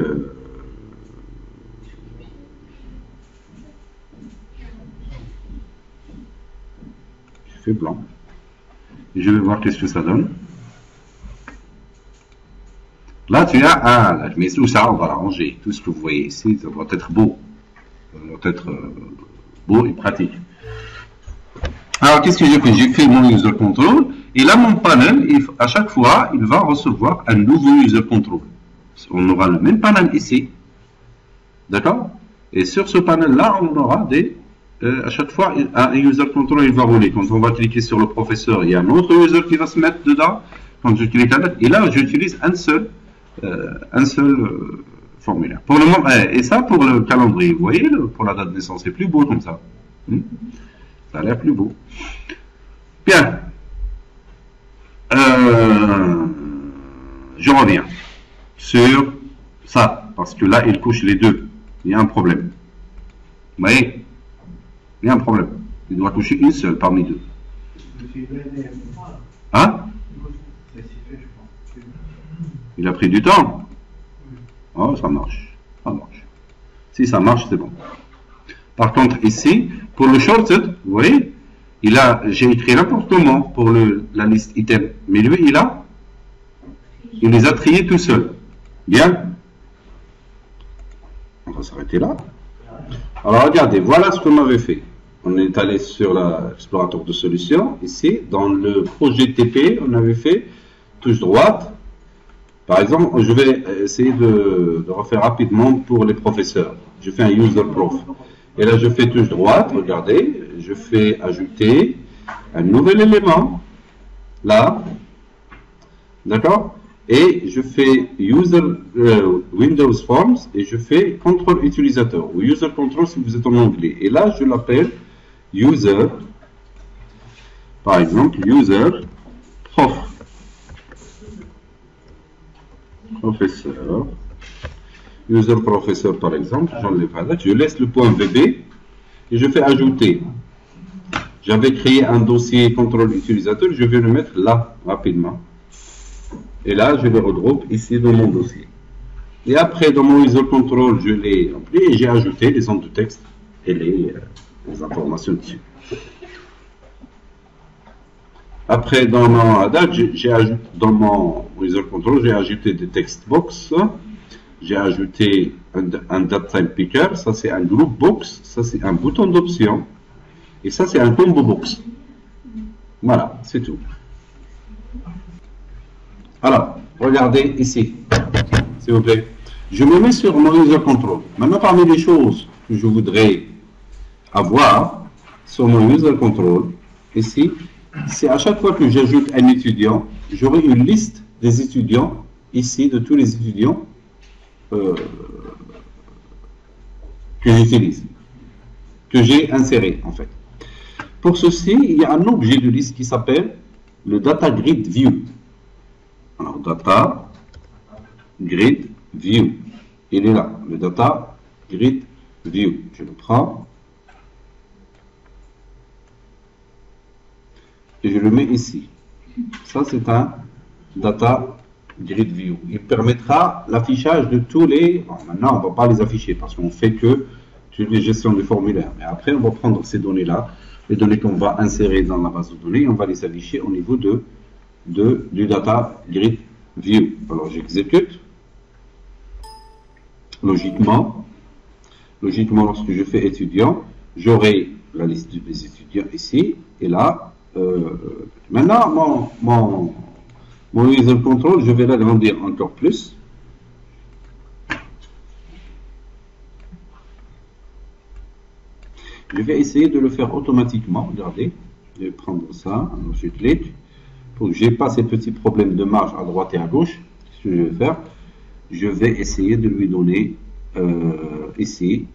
blanc. Et je vais voir qu'est-ce que ça donne. Là, tu as là, je mets tout ça, on va l'arranger. Tout ce que vous voyez ici, ça doit être beau. Ça doit être beau et pratique. Alors, qu'est-ce que j'ai fait? J'ai fait mon user control. Et là, mon panel, à chaque fois, il va recevoir un nouveau user control. On aura le même panel ici. D'accord? Et sur ce panel-là, on aura à chaque fois, un user control il va rouler. Quand on va cliquer sur le professeur, il y a un autre user qui va se mettre dedans. Quand je clique là, et là, j'utilise un seul formulaire. Pour le moment, et ça pour le calendrier, vous voyez, pour la date de naissance, c'est plus beau comme ça. Ça a l'air plus beau. Bien. Je reviens sur ça, parce que là, il couche les deux. Il y a un problème. Vous voyez? Il y a un problème. Il doit coucher une seule parmi deux. Hein? Il a pris du temps. Oh, ça marche. Ça marche. Si ça marche, c'est bon. Par contre, ici, pour le shorted, vous voyez, j'ai écrit n'importe comment pour la liste item. Mais lui, il les a triés tout seul. Bien. On va s'arrêter là. Alors, regardez, voilà ce qu'on avait fait. On est allé sur l'explorateur de solutions. Ici, dans le projet TP, on avait fait touche droite. Par exemple, je vais essayer de refaire rapidement pour les professeurs. Je fais un user prof. Et là, je fais touche droite. Regardez, je fais ajouter un nouvel élément. Là. D'accord? Et je fais user Windows Forms et je fais contrôle utilisateur ou user control si vous êtes en anglais. Et là, je l'appelle user, par exemple, user professeur. User professeur, par exemple, j'enlève là, je laisse le point VB et je fais ajouter. J'avais créé un dossier contrôle utilisateur, je vais le mettre là rapidement. Et là, je le regroupe ici dans mon dossier. Et après, dans mon user control, je l'ai rempli et j'ai ajouté les ondes de texte et les informations dessus. Après, dans mon user control, j'ai ajouté des text box. J'ai ajouté un datetime picker. Ça, c'est un group box. Ça, c'est un bouton d'option. Et ça, c'est un combo box. Voilà, c'est tout. Alors, regardez ici, s'il vous plaît. Je me mets sur mon user control. Maintenant, parmi les choses que je voudrais avoir sur mon user control, ici, c'est à chaque fois que j'ajoute un étudiant, j'aurai une liste des étudiants, ici, de tous les étudiants que j'utilise, que j'ai inséré, en fait. Pour ceci, il y a un objet de liste qui s'appelle le Data Grid View. Alors, Data Grid View. Il est là, le Data Grid View. Je le prends. Et je le mets ici. Ça, c'est un Data Grid View. Il permettra l'affichage de tous les... Bon, maintenant, on ne va pas les afficher parce qu'on fait que toutes les gestions de formulaires. Mais après, on va prendre ces données-là, les données qu'on va insérer dans la base de données, on va les afficher au niveau de du Data Grid View. Alors j'exécute. Logiquement, lorsque je fais étudiant, j'aurai la liste des étudiants ici, et là, maintenant, mon user control, je vais l'agrandir encore plus. Je vais essayer de le faire automatiquement. Regardez, je vais prendre ça, alors je clique, pour que je n'ai pas ces petits problèmes de marge à droite et à gauche. Ce que je vais faire, je vais essayer de lui donner ici,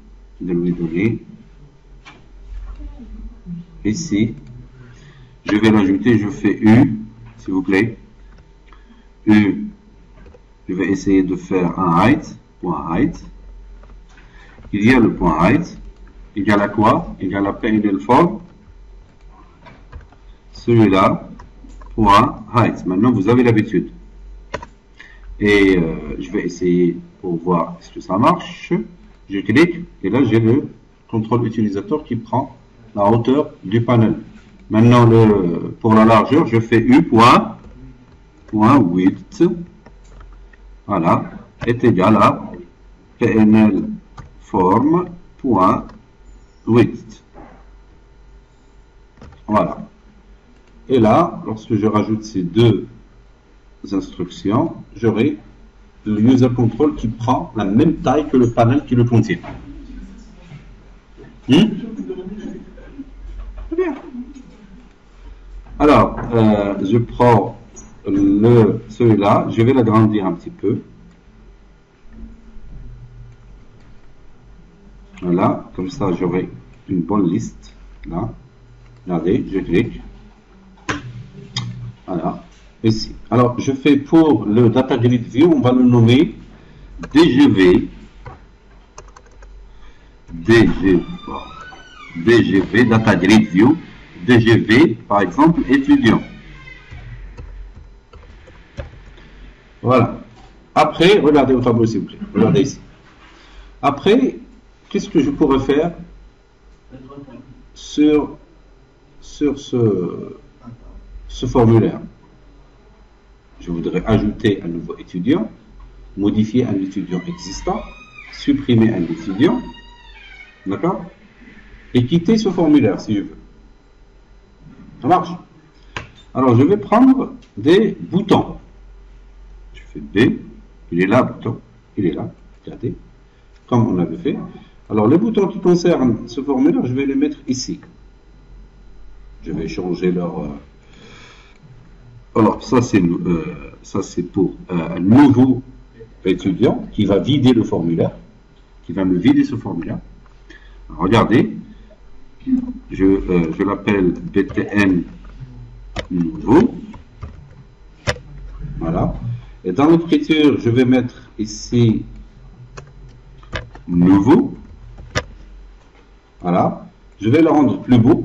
ici, je vais l'ajouter, je fais U, s'il vous plaît, U, je vais essayer de faire un height, point height, il y a le point height, égal à quoi? Égal à PNL form, celui-là, point height. Maintenant, vous avez l'habitude. Et je vais essayer pour voir est-ce que ça marche. Je clique et là j'ai le contrôle utilisateur qui prend la hauteur du panel. Maintenant pour la largeur, je fais U point width, voilà, est égal à PNL form point width. Voilà. Et là, lorsque je rajoute ces deux instructions, j'aurai le user control qui prend la même taille que le panel qui le contient. Très bien. Alors, je prends celui-là, je vais l'agrandir un petit peu. Voilà, comme ça j'aurai une bonne liste. Là, regardez, je clique. Voilà. Ici. Alors, je fais pour le Data Grid View, on va le nommer DGV, Data Grid View, DGV, par exemple, étudiant. Voilà. Après, regardez au tableau, s'il vous plaît. Regardez ici. Après, qu'est-ce que je pourrais faire sur ce formulaire? Je voudrais ajouter un nouveau étudiant, modifier un étudiant existant, supprimer un étudiant, d'accord? Et quitter ce formulaire si je veux. Ça marche? Alors je vais prendre des boutons. Je fais B, il est là, bouton, il est là, regardez, comme on avait fait. Alors les boutons qui concernent ce formulaire, je vais les mettre ici. Je vais changer leur... Alors ça c'est pour un nouveau étudiant qui va vider le formulaire, qui va me vider ce formulaire. Alors, regardez, je l'appelle BTN nouveau. Voilà. Et dans l'écriture, je vais mettre ici nouveau. Voilà. Je vais le rendre plus beau.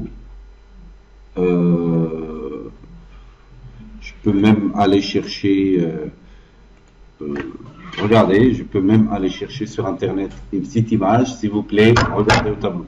Je peux même aller chercher, regardez, je peux même aller chercher sur internet une petite image, s'il vous plaît, regardez au tableau.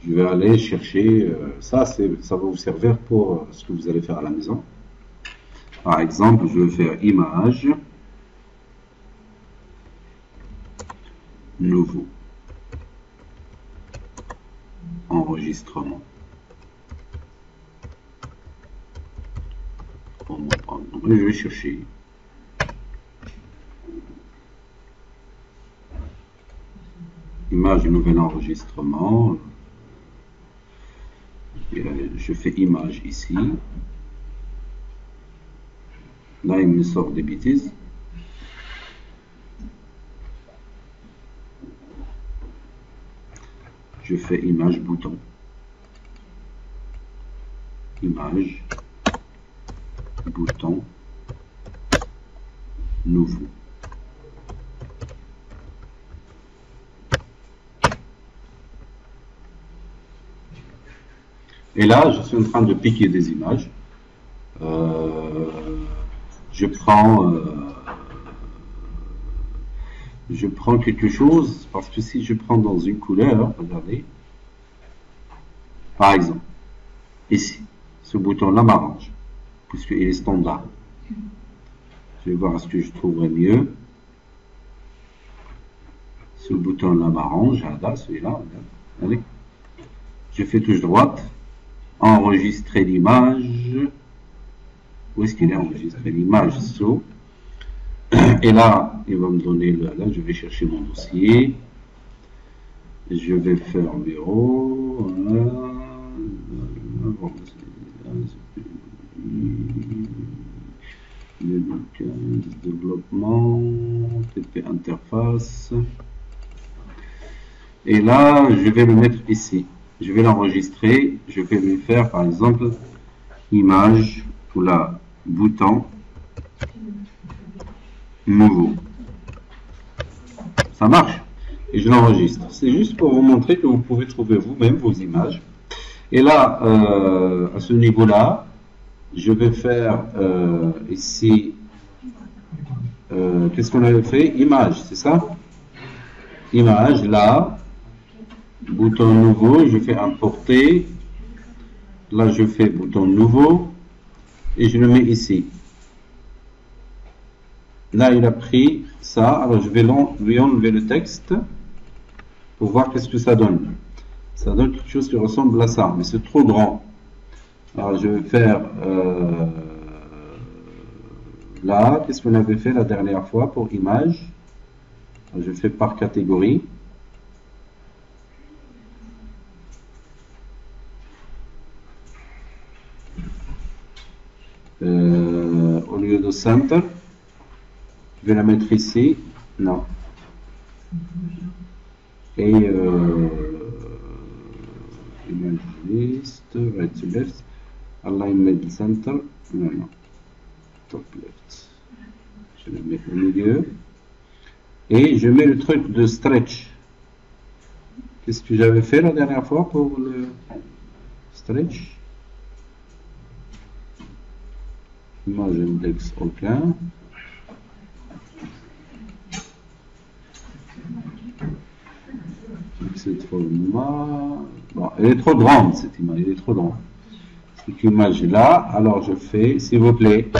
Je vais aller chercher, ça va vous servir pour ce que vous allez faire à la maison. Par exemple, je vais faire image, nouveau, enregistrement. Je vais chercher. Image, nouvel enregistrement. Je fais image ici. Là, il me sort des bêtises. Je fais image bouton. Image, bouton, nouveau. Et là, je suis en train de piquer des images. Je prends quelque chose, parce que si je prends dans une couleur, regardez, par exemple, ici, ce bouton-là m'arrange, puisqu'il est standard. Je vais voir ce que je trouverai mieux. Ce bouton-là m'arrange, là, celui-là, regardez. Je fais touche droite, enregistrer l'image. Où est-ce qu'il est enregistré l'image? So. Et là, il va me donner, là, je vais chercher mon dossier. Je vais faire bureau. Voilà. 2015, développement, TP interface. Et là, je vais le mettre ici. Je vais l'enregistrer. Je vais lui faire, par exemple, image ou là, bouton nouveau. Ça marche. Et je l'enregistre. C'est juste pour vous montrer que vous pouvez trouver vous-même vos images. Et là, à ce niveau-là, je vais faire ici, qu'est-ce qu'on avait fait? Image, c'est ça? Image, là, bouton nouveau, je fais importer. Là, je fais bouton nouveau et je le mets ici. Là, il a pris ça. Alors, je vais lui enlever le texte pour voir qu'est-ce que ça donne. Ça donne quelque chose qui ressemble à ça, mais c'est trop grand. Alors, je vais faire là, qu'est-ce qu'on avait fait la dernière fois pour image? Alors, je fais par catégorie. Au lieu de center, je vais la mettre ici. Non. Et image list, right to left, alignment center, non, top left. Je le mets au milieu. Et je mets le truc de stretch. Qu'est-ce que j'avais fait la dernière fois pour le stretch? Image index aucun. Cette format. Bon, elle est trop grande cette image, elle est trop grande. Cette image est là, alors je fais, s'il vous plaît,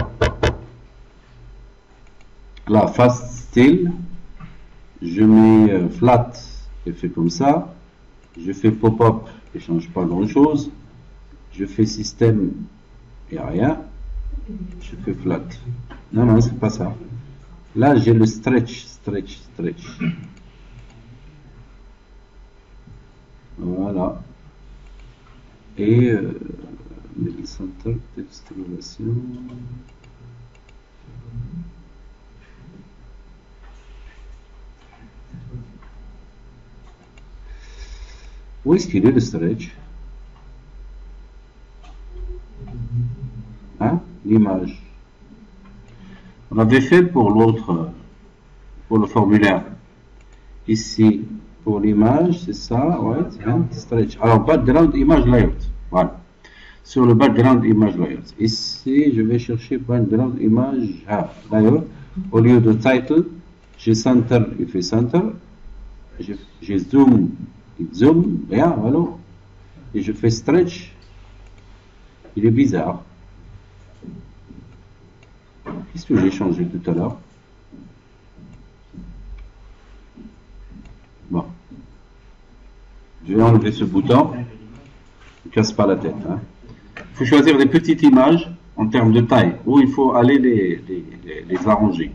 là, fast style, je mets flat, et fait comme ça, je fais pop-up, et change pas grand chose, je fais système, et rien, je fais flat. Non, non, c'est pas ça. Là, j'ai le stretch. Voilà. Et middle center, texte relation. Où est-ce qu'il est le stretch? Hein? L'image. On avait fait pour l'autre, pour le formulaire. Ici, pour l'image, c'est ça, ouais, hein, stretch. Alors, background image layout. Voilà. Sur le background image layout. Ici, je vais chercher background image layout. Au lieu de title, j'ai center, il fait center. J'ai zoom, il zoom, rien, voilà. Et je fais stretch. Il est bizarre. Qu'est-ce que j'ai changé tout à l'heure? Bon. Je vais enlever ce bouton. Ne casse pas la tête. Il faut choisir des petites images en termes de taille, où il faut aller les arranger.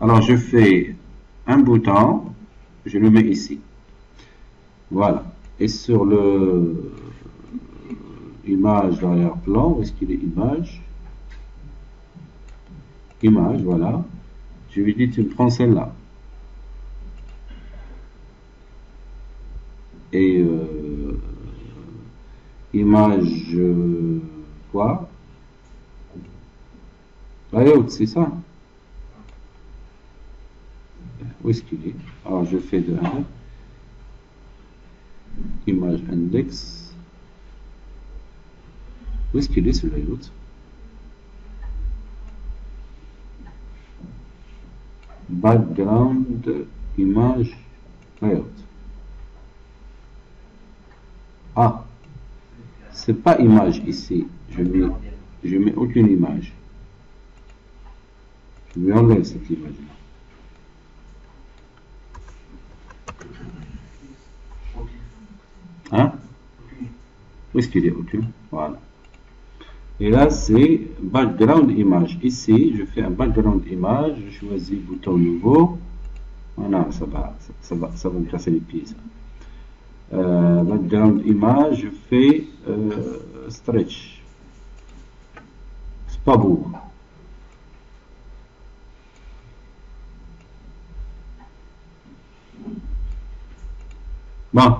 Alors, je fais un bouton, je le mets ici. Voilà. Et sur le image d'arrière-plan, où est-ce qu'il est image? Image, voilà. Je lui dis, tu me prends celle-là. Et image quoi? Layout, c'est ça. Où est-ce qu'il est? Alors je fais de 1. Image index. Où est-ce qu'il est ce layout? Background, image, layout. Ah, c'est pas image ici. Je mets aucune image. Je lui enlève cette image-là. Hein? Où est-ce qu'il est aucune? Voilà. Et là, c'est background image. Ici, je fais un background image. Je choisis bouton nouveau. Voilà, ça va me casser les pieds. Ça. Background image, je fais stretch. C'est pas beau. Bon,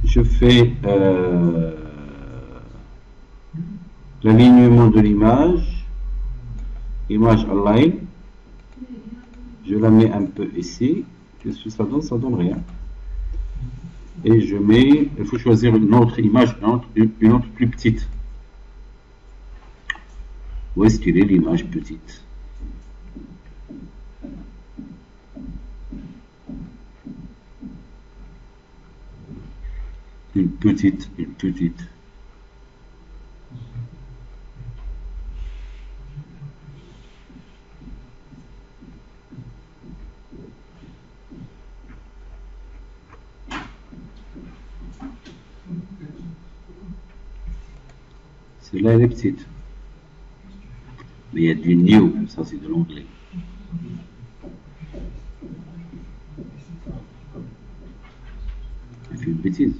je fais l'alignement de l'image, image align, je la mets un peu ici, qu'est-ce que ça donne rien. Et je mets, il faut choisir une autre image, une autre plus petite. Où est-ce qu'elle est l'image petite? Une petite. Celle-là, elle est petite. Mais il y a du new, ça c'est de l'anglais. Il fait une bêtise.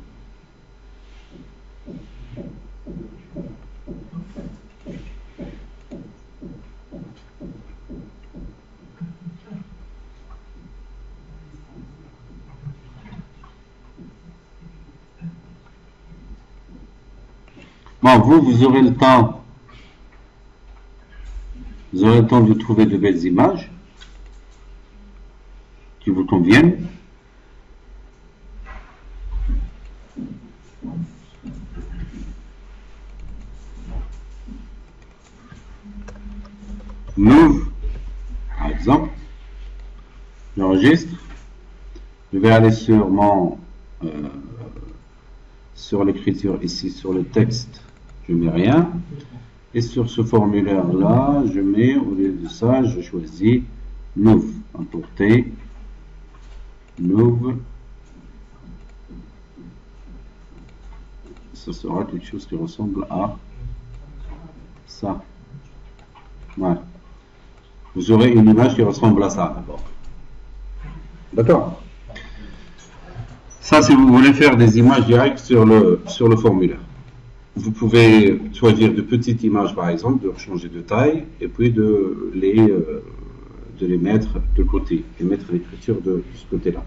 Bon, vous aurez le temps. Vous aurez le temps de trouver de belles images qui vous conviennent. Move, par exemple. J'enregistre. Je vais aller sur mon sur l'écriture ici, sur le texte, je mets rien. Et sur ce formulaire-là, je mets, au lieu de ça, je choisis Move, emporter, Move. Ça sera quelque chose qui ressemble à ça. Voilà. Vous aurez une image qui ressemble à ça, d'abord. D'accord. Ça, si vous voulez faire des images directes sur le formulaire. Vous pouvez choisir de petites images, par exemple, de changer de taille, et puis de les mettre de côté, et mettre l'écriture de ce côté-là.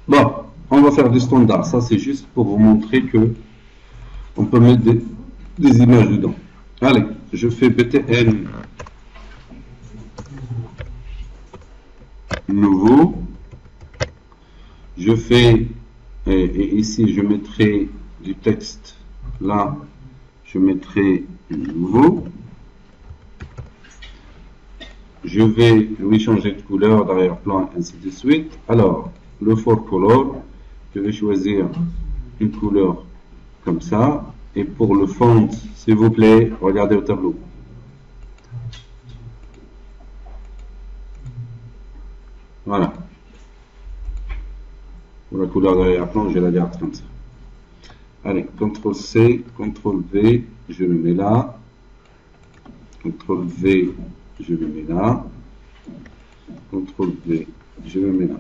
Bon, on va faire du standard. Ça, c'est juste pour vous montrer que on peut mettre des images dedans. Allez, je fais btn nouveau. Je fais, et ici je mettrai du texte, là je mettrai nouveau. Je vais lui changer de couleur d'arrière-plan, ainsi de suite. Alors, le for color, je vais choisir une couleur comme ça. Et pour le font, s'il vous plaît, regardez au tableau. Voilà. Pour la couleur d'arrière-plan, je la garde comme ça. Allez, CTRL-C, CTRL-V, je le mets là. CTRL-V, je le mets là. CTRL-V, je le mets là.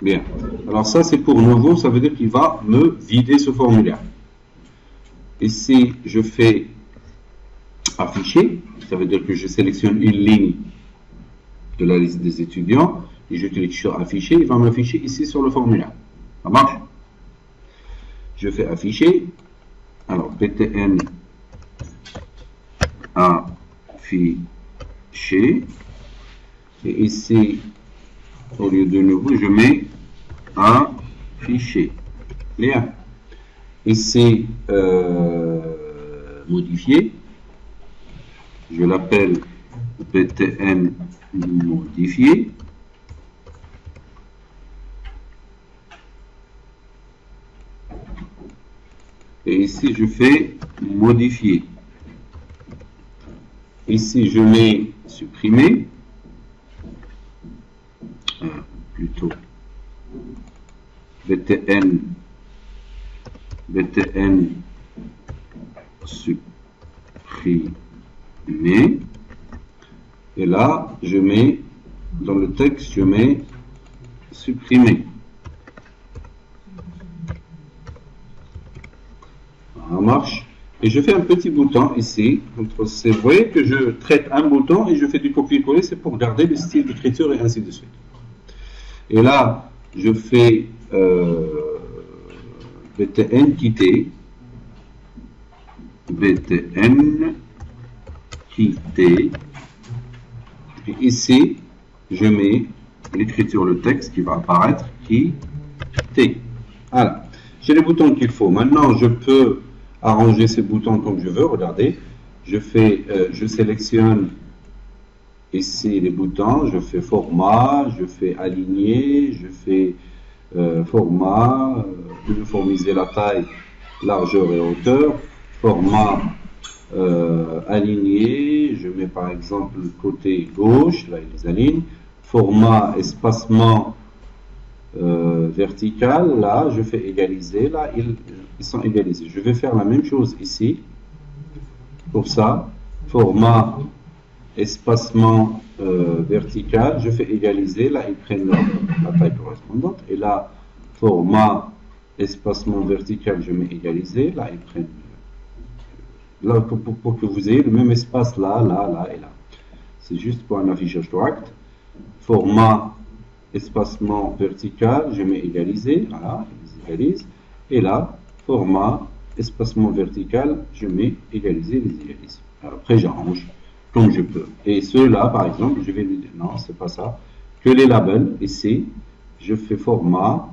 Bien. Alors ça, c'est pour nouveau, ça veut dire qu'il va me vider ce formulaire. Ici, je fais afficher, ça veut dire que je sélectionne une ligne de la liste des étudiants, et je clique sur afficher, il va m'afficher ici sur le formulaire. Ça marche? Je fais afficher, alors btn afficher, et ici, au lieu de nouveau, je mets afficher. Bien. Ici, modifié. Je l'appelle btn modifié. Et ici, je fais modifier. Ici, je mets supprimer. Plutôt btn supprimer. Et là, je mets, dans le texte, je mets supprimer. Ça marche. Et je fais un petit bouton ici. Vous voyez que je traite un bouton et je fais du copier-coller, c'est pour garder le style d'écriture et ainsi de suite. Et là, je fais btn quitter. Btn quitter. Et ici, je mets l'écriture, le texte qui va apparaître, quitter. Voilà. J'ai les boutons qu'il faut. Maintenant, je peux arranger ces boutons comme je veux. Regardez, je sélectionne ici les boutons, je fais format, je fais aligner, je fais format, uniformiser la taille, largeur et hauteur, format aligné, je mets par exemple le côté gauche, là il les aligne, format espacement vertical, là je fais égaliser, là ils sont égalisés. Je vais faire la même chose ici, pour ça, format espacement vertical, je fais égaliser, là ils prennent la taille correspondante, et là format espacement vertical, je mets égaliser, là ils prennent, là pour que vous ayez le même espace là, là, là et là. C'est juste pour un affichage correct. Format espacement vertical, je mets égaliser, voilà, ils égalise, et là format espacement vertical, je mets égaliser, les égalise. Après j'arrange comme je peux. Et ceux-là, par exemple, je vais lui dire, non, c'est pas ça. Que les labels, ici, je fais format,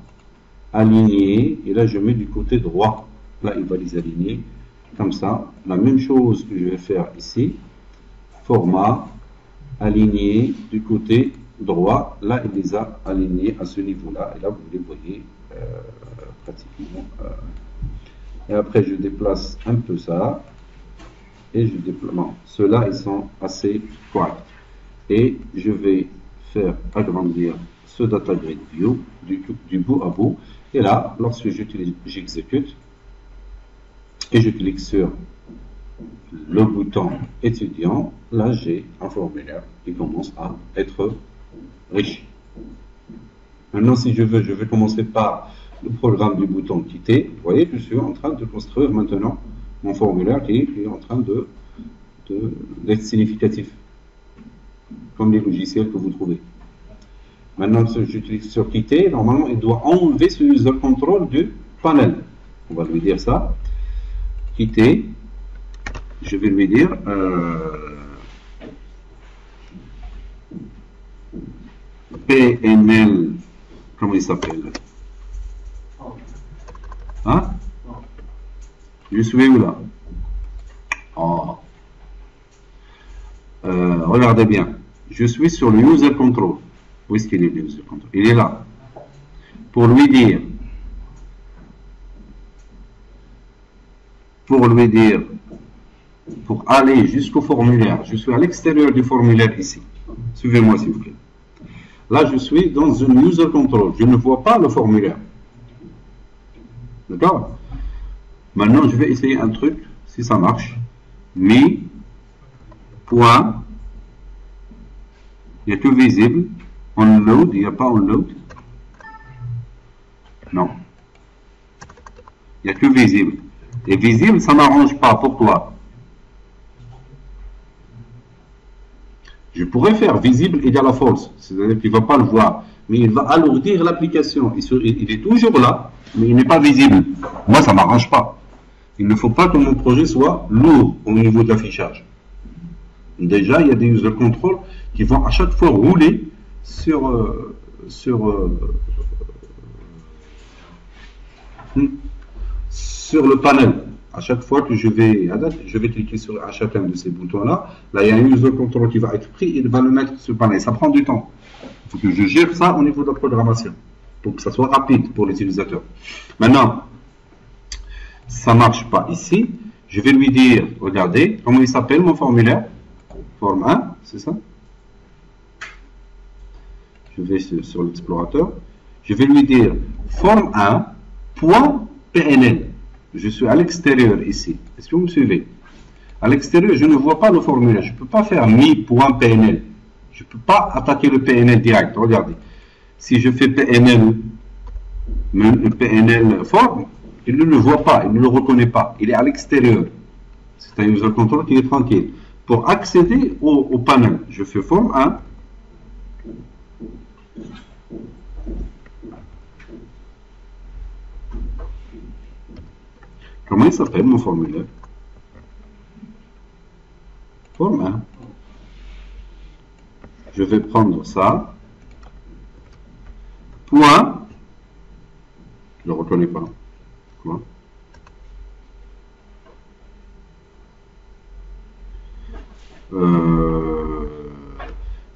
aligner, et là, je mets du côté droit. Là, il va les aligner, comme ça. La même chose que je vais faire ici. Format, aligner, du côté droit. Là, il les a alignés à ce niveau-là. Et là, vous les voyez pratiquement. Et après, je déplace un peu ça. Et je déploie. Non, ceux-là, ils sont assez corrects. Et je vais faire agrandir ce data grid view du bout à bout. Et là, lorsque j'exécute et je clique sur le bouton étudiant, là j'ai un formulaire qui commence à être riche. Maintenant, si je vais commencer par le programme du bouton quitter. Vous voyez que je suis en train de construire maintenant mon formulaire qui est en train d'être significatif, comme les logiciels que vous trouvez. Maintenant que j'utilise sur quitter, normalement il doit enlever ce user control du panel. On va lui dire ça. Quitter. Je vais lui dire PNL. Comment il s'appelle? Hein? Je suis où là? Oh. Regardez bien. Je suis sur le user control. Où est-ce qu'il est le user control? Il est là. Pour lui dire, pour aller jusqu'au formulaire, je suis à l'extérieur du formulaire ici. Suivez-moi s'il vous plaît. Là, je suis dans un user control. Je ne vois pas le formulaire. D'accord? Maintenant, je vais essayer un truc, si ça marche. Mi, point, il n'y a que visible. Onload, il n'y a pas onload. Non. Il n'y a que visible. Et visible, ça ne m'arrange pas. Pourquoi? Je pourrais faire visible égale à false. C'est-à-dire qu'il ne va pas le voir. Mais il va alourdir l'application. Il est toujours là, mais il n'est pas visible. Moi, ça ne m'arrange pas. Il ne faut pas que mon projet soit lourd au niveau de l'affichage. Déjà, il y a des user control qui vont à chaque fois rouler sur Sur le panel, à chaque fois que je vais cliquer sur à chacun de ces boutons-là, là, il y a un user control qui va être pris, il va le mettre sur le panel. Ça prend du temps. Il faut que je gère ça au niveau de la programmation, pour que ça soit rapide pour l'utilisateur. Maintenant, ça ne marche pas ici. Je vais lui dire, regardez, comment il s'appelle mon formulaire? Forme 1, c'est ça? Je vais sur l'explorateur. Je vais lui dire forme 1.pnl. Je suis à l'extérieur ici. Est-ce que vous me suivez? À l'extérieur, je ne vois pas le formulaire. Je ne peux pas faire mi.pnl. Je ne peux pas attaquer le PNL direct. Regardez. Si je fais PNL forme, il ne le voit pas, il ne le reconnaît pas. Il est à l'extérieur. C'est un user control qui est tranquille. Pour accéder au panel, je fais forme 1. Comment il s'appelle mon formulaire? Forme 1. Je vais prendre ça. Point. Je ne le reconnais pas. Quoi?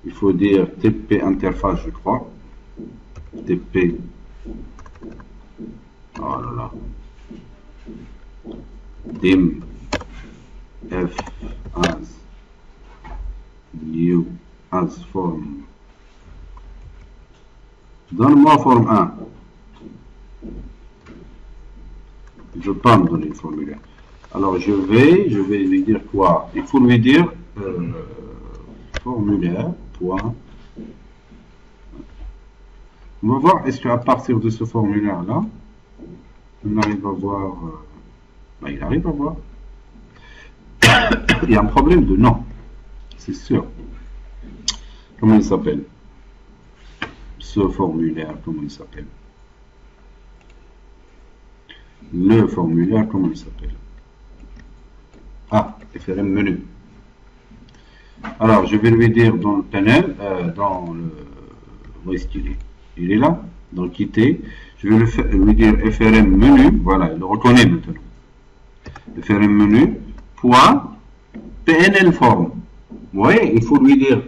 Il faut dire TP interface, je crois. TP. Oh là là. Dim f as new as form. Donne-moi forme 1. Il ne veut pas me donner le formulaire. Alors je vais lui dire quoi? Il faut lui dire formulaire. Point. On va voir est-ce qu'à partir de ce formulaire là, on arrive à voir. Il arrive à voir. Il y a un problème de nom, c'est sûr. Comment il s'appelle? Ce formulaire, comment il s'appelle? Le formulaire, comment il s'appelle? Ah, FRM menu. Alors, je vais lui dire dans le panel, où est-ce qu'il est? Il est là, dans quitter. Je vais lui dire FRM menu, voilà, il le reconnaît maintenant. FRM menu, point, PNL form. Vous voyez, il faut lui dire,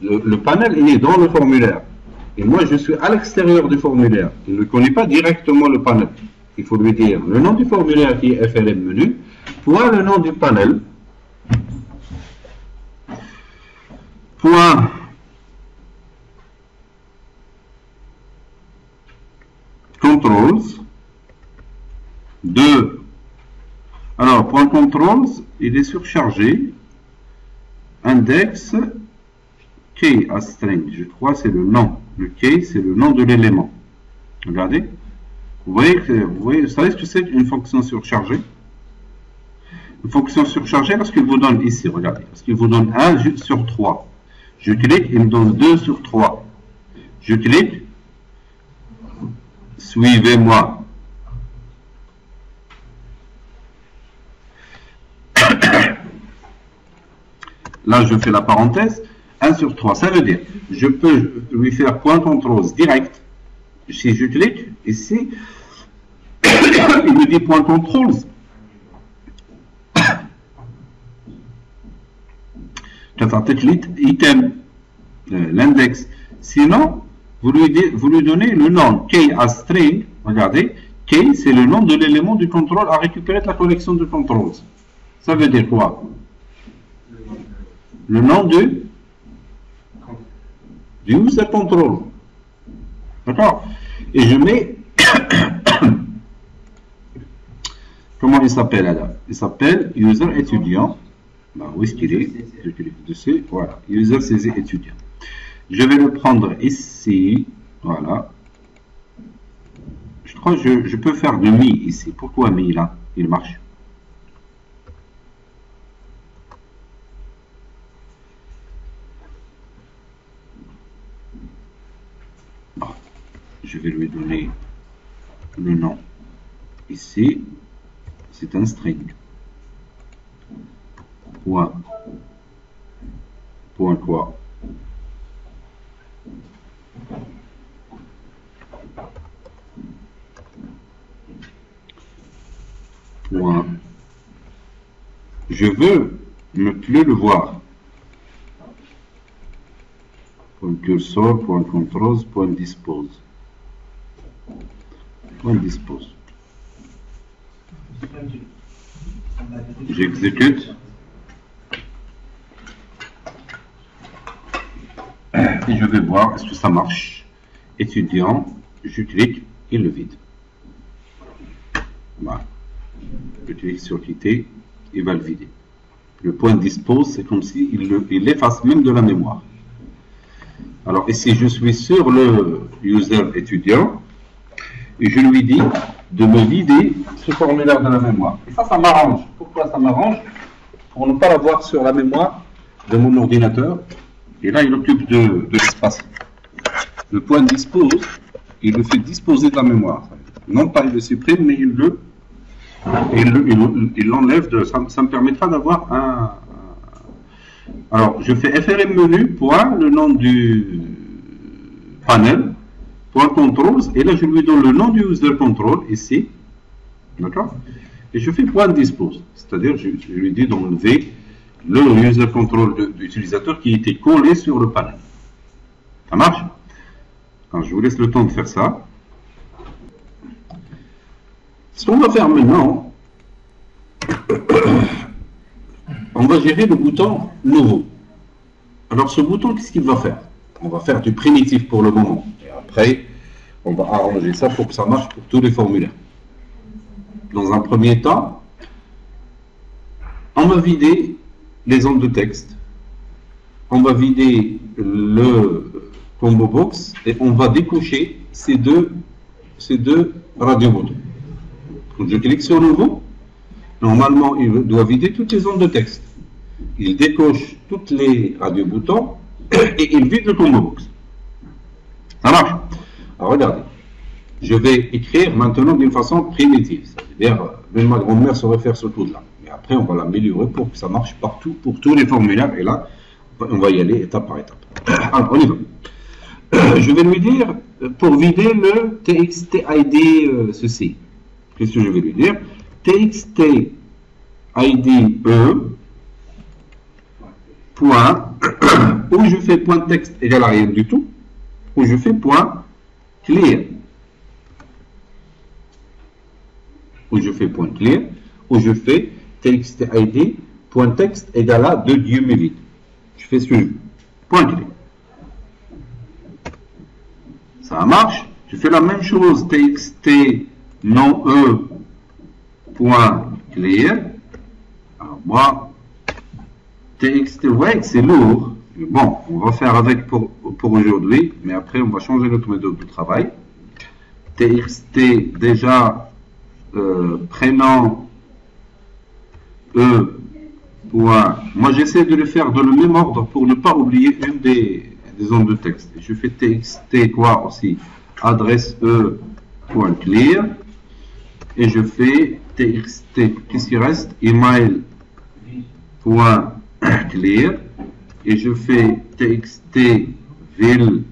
le panel, il est dans le formulaire. Et moi, je suis à l'extérieur du formulaire. Il ne connaît pas directement le panel. Il faut lui dire le nom du formulaire qui est FRM menu, point le nom du panel, point controls, 2. Alors, point controls, il est surchargé. Index, key as string, je crois c'est le nom. Le key, c'est le nom de l'élément. Regardez. Vous savez ce que c'est une fonction surchargée? Une fonction surchargée, parce qu'il vous donne ici, regardez, parce qu'il vous donne 1 sur 3. Je clique, il me donne 2 sur 3. Je clique, suivez-moi. Là, je fais la parenthèse, 1 sur 3. Ça veut dire, je peux lui faire point contrôle direct. Si je clique ici, il me dit point contrôle. Item, l'index. Sinon, vous lui donnez le nom key as string. Regardez, key, c'est le nom de l'élément du contrôle à récupérer de la collection de contrôles. Ça veut dire quoi? Le nom du user control. D'accord? Et je mets comment il s'appelle là? Il s'appelle user étudiant. Où est-ce qu'il est? Je clique dessus. Voilà. User saisie étudiant. Je vais le prendre ici. Voilà. Je crois que je peux faire de mi ici. Pourquoi mi là? Il marche. Je vais lui donner le nom. Ici, c'est un string. Point quoi? point. Je veux ne plus le voir. Point cursor, point control, point dispose. Point dispose. J'exécute. Et je vais voir est-ce que ça marche. Étudiant, je clique et le vide. Voilà. Je clique sur quitter, il va le vider. Le point dispose, c'est comme s'il l'efface même de la mémoire. Alors ici, je suis sur le user étudiant et je lui dis de me vider ce formulaire de la mémoire. Et ça m'arrange. Pourquoi ça m'arrange? Pour ne pas l'avoir sur la mémoire de mon ordinateur. Et là, il occupe de l'espace. Le point dispose, il le fait disposer de la mémoire. Non pas il le supprime, mais il l'enlève. Ça me permettra d'avoir un... Alors, je fais FRM menu, point, le nom du panel, point controls, et là je lui donne le nom du user control, ici, d'accord? Et je fais point dispose, c'est-à-dire je lui dis d'enlever le user control de l'utilisateur qui était collé sur le panel. Ça marche? Alors, je vous laisse le temps de faire ça. Ce qu'on va faire maintenant, on va gérer le bouton nouveau. Alors ce bouton, qu'est-ce qu'il va faire? On va faire du primitif pour le moment. Et après, on va arranger ça pour que ça marche pour tous les formulaires. Dans un premier temps, on va vider les ondes de texte. On va vider le combo box et on va décocher ces deux radio-boutons. Donc je clique sur nouveau. Normalement, il doit vider toutes les ondes de texte. Il décoche toutes les radio-boutons et il vide le combo box. Ça marche. Alors regardez, je vais écrire maintenant d'une façon primitive. C'est-à-dire, même ma grand-mère saurait faire ce code-là. Mais après, on va l'améliorer pour que ça marche partout, pour tous les formulaires. Et là, on va y aller étape par étape. Alors, on y va. Je vais lui dire, pour vider le TXT-ID ceci. Qu'est-ce que je vais lui dire? TXT ID E point où je fais point texte égal à rien du tout, où je fais point clear, où je fais point clear, où je fais TXT ID point texte égal à 2 guillemets vides. Je fais ce que je veux. Point clear. Ça marche. Je fais la même chose. TXT non E point clear. Alors moi, TXT, ouais, c'est lourd. Bon, on va faire avec pour aujourd'hui, mais après on va changer notre méthode de travail. TXT, déjà, prénom E point. Moi j'essaie de le faire dans le même ordre pour ne pas oublier une des ondes de texte. Je fais TXT quoi aussi, adresse E point clear. Et je fais TXT, qu'est-ce qui reste? Email point clear. Et je fais TXT ville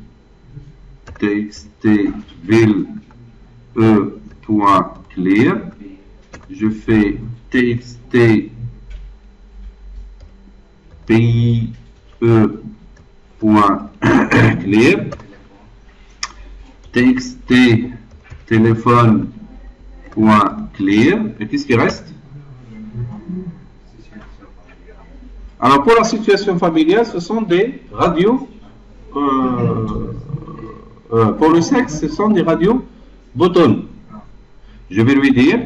E point clear. Je fais TXT pays E point clear. TXT téléphone point clear. Et qu'est-ce qui reste? Alors pour la situation familiale, ce sont des radios. Pour le sexe, ce sont des radios boutons. Je vais lui dire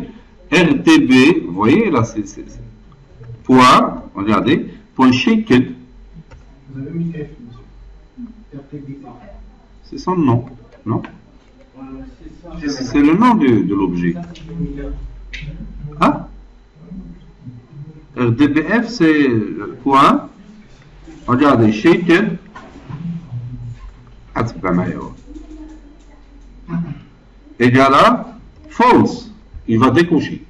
RTB, vous voyez là, c'est point, regardez, point shaken. Vous avez mis F, monsieur. RTB. C'est son nom, non? C'est le nom de l'objet. Hein? RDBF, c'est point. Regardez, shaken. Égal à false. Il va décocher.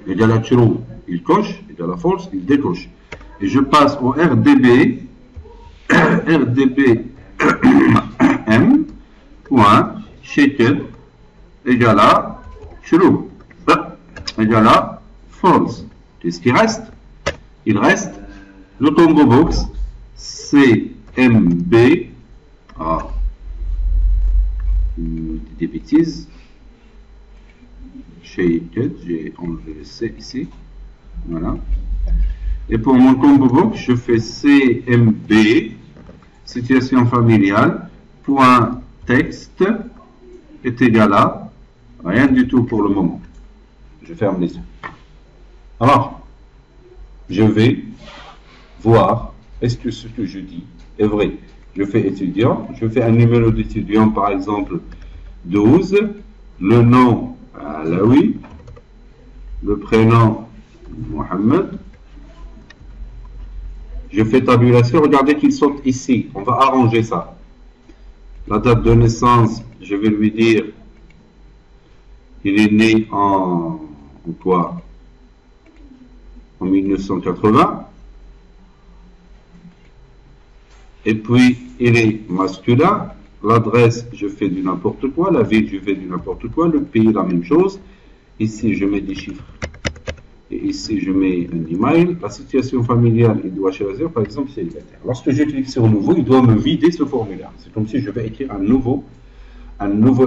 Égal à true, il coche. Égal à false, il décoche. Et je passe au RDB. RDB M. Point. Shaken. Égal à true. égale à false. Qu'est-ce qui reste? Il reste le combo box CMB. Ah, des bêtises. J'ai enlevé le C ici. Voilà. Et pour mon combo box, je fais CMB, situation familiale, point texte est égal à rien du tout pour le moment. Je ferme les yeux. Alors, je vais voir est-ce que ce que je dis est vrai. Je fais étudiant, je fais un numéro d'étudiant par exemple 12, le nom Alaoui, le prénom Mohamed. Je fais tabulation, regardez qu'ils sont ici. On va arranger ça. La date de naissance, je vais lui dire, il est né en quoi? En 1980. Et puis, il est masculin. L'adresse, je fais du n'importe quoi. La ville, je fais du n'importe quoi. Le pays, la même chose. Ici, je mets des chiffres. Et ici, je mets un email. La situation familiale, il doit choisir, par exemple, célibataire. Lorsque je clique sur nouveau, il doit me vider ce formulaire. C'est comme si je vais écrire un nouveau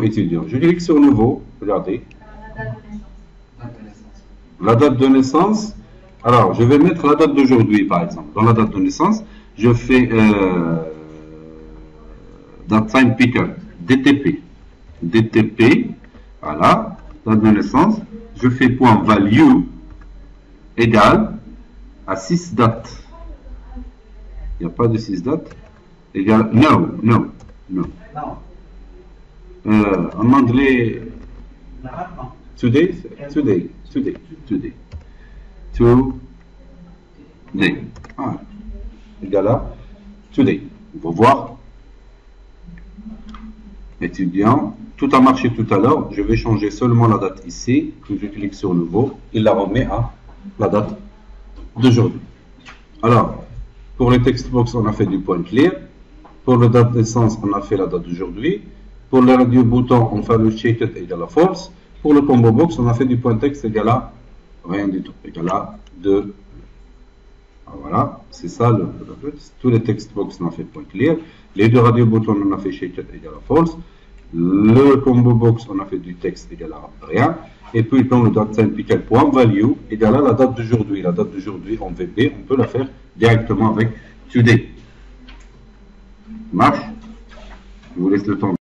étudiant. Je clique sur nouveau. Regardez. La date de naissance. Alors, je vais mettre la date d'aujourd'hui, par exemple. Dans la date de naissance, je fais date time picker, DTP. DTP, voilà, date de naissance. Je fais point value égale à 6 dates. Il n'y a pas de 6 dates. Égale, no. En anglais, today. Ah, égale à today. On va voir. Étudiant. Tout a marché tout à l'heure. Je vais changer seulement la date ici. Quand je clique sur nouveau, il la remet à la date d'aujourd'hui. Alors, pour le textbox, on a fait du point clear. Pour le date de naissance, on a fait la date d'aujourd'hui. Pour le radio bouton, on fait le shaded égale à false. Pour le combo box, on a fait du point texte égal à rien du tout, égal à 2. Voilà, c'est ça tous les textbox on a fait point clear. Les deux radio boutons on a fait shaded égal à false. Le combo box on a fait du texte égal à rien. Et puis dans le date pickle point value égal à la date d'aujourd'hui. La date d'aujourd'hui en VB, on peut la faire directement avec today. Marche. Je vous laisse le temps.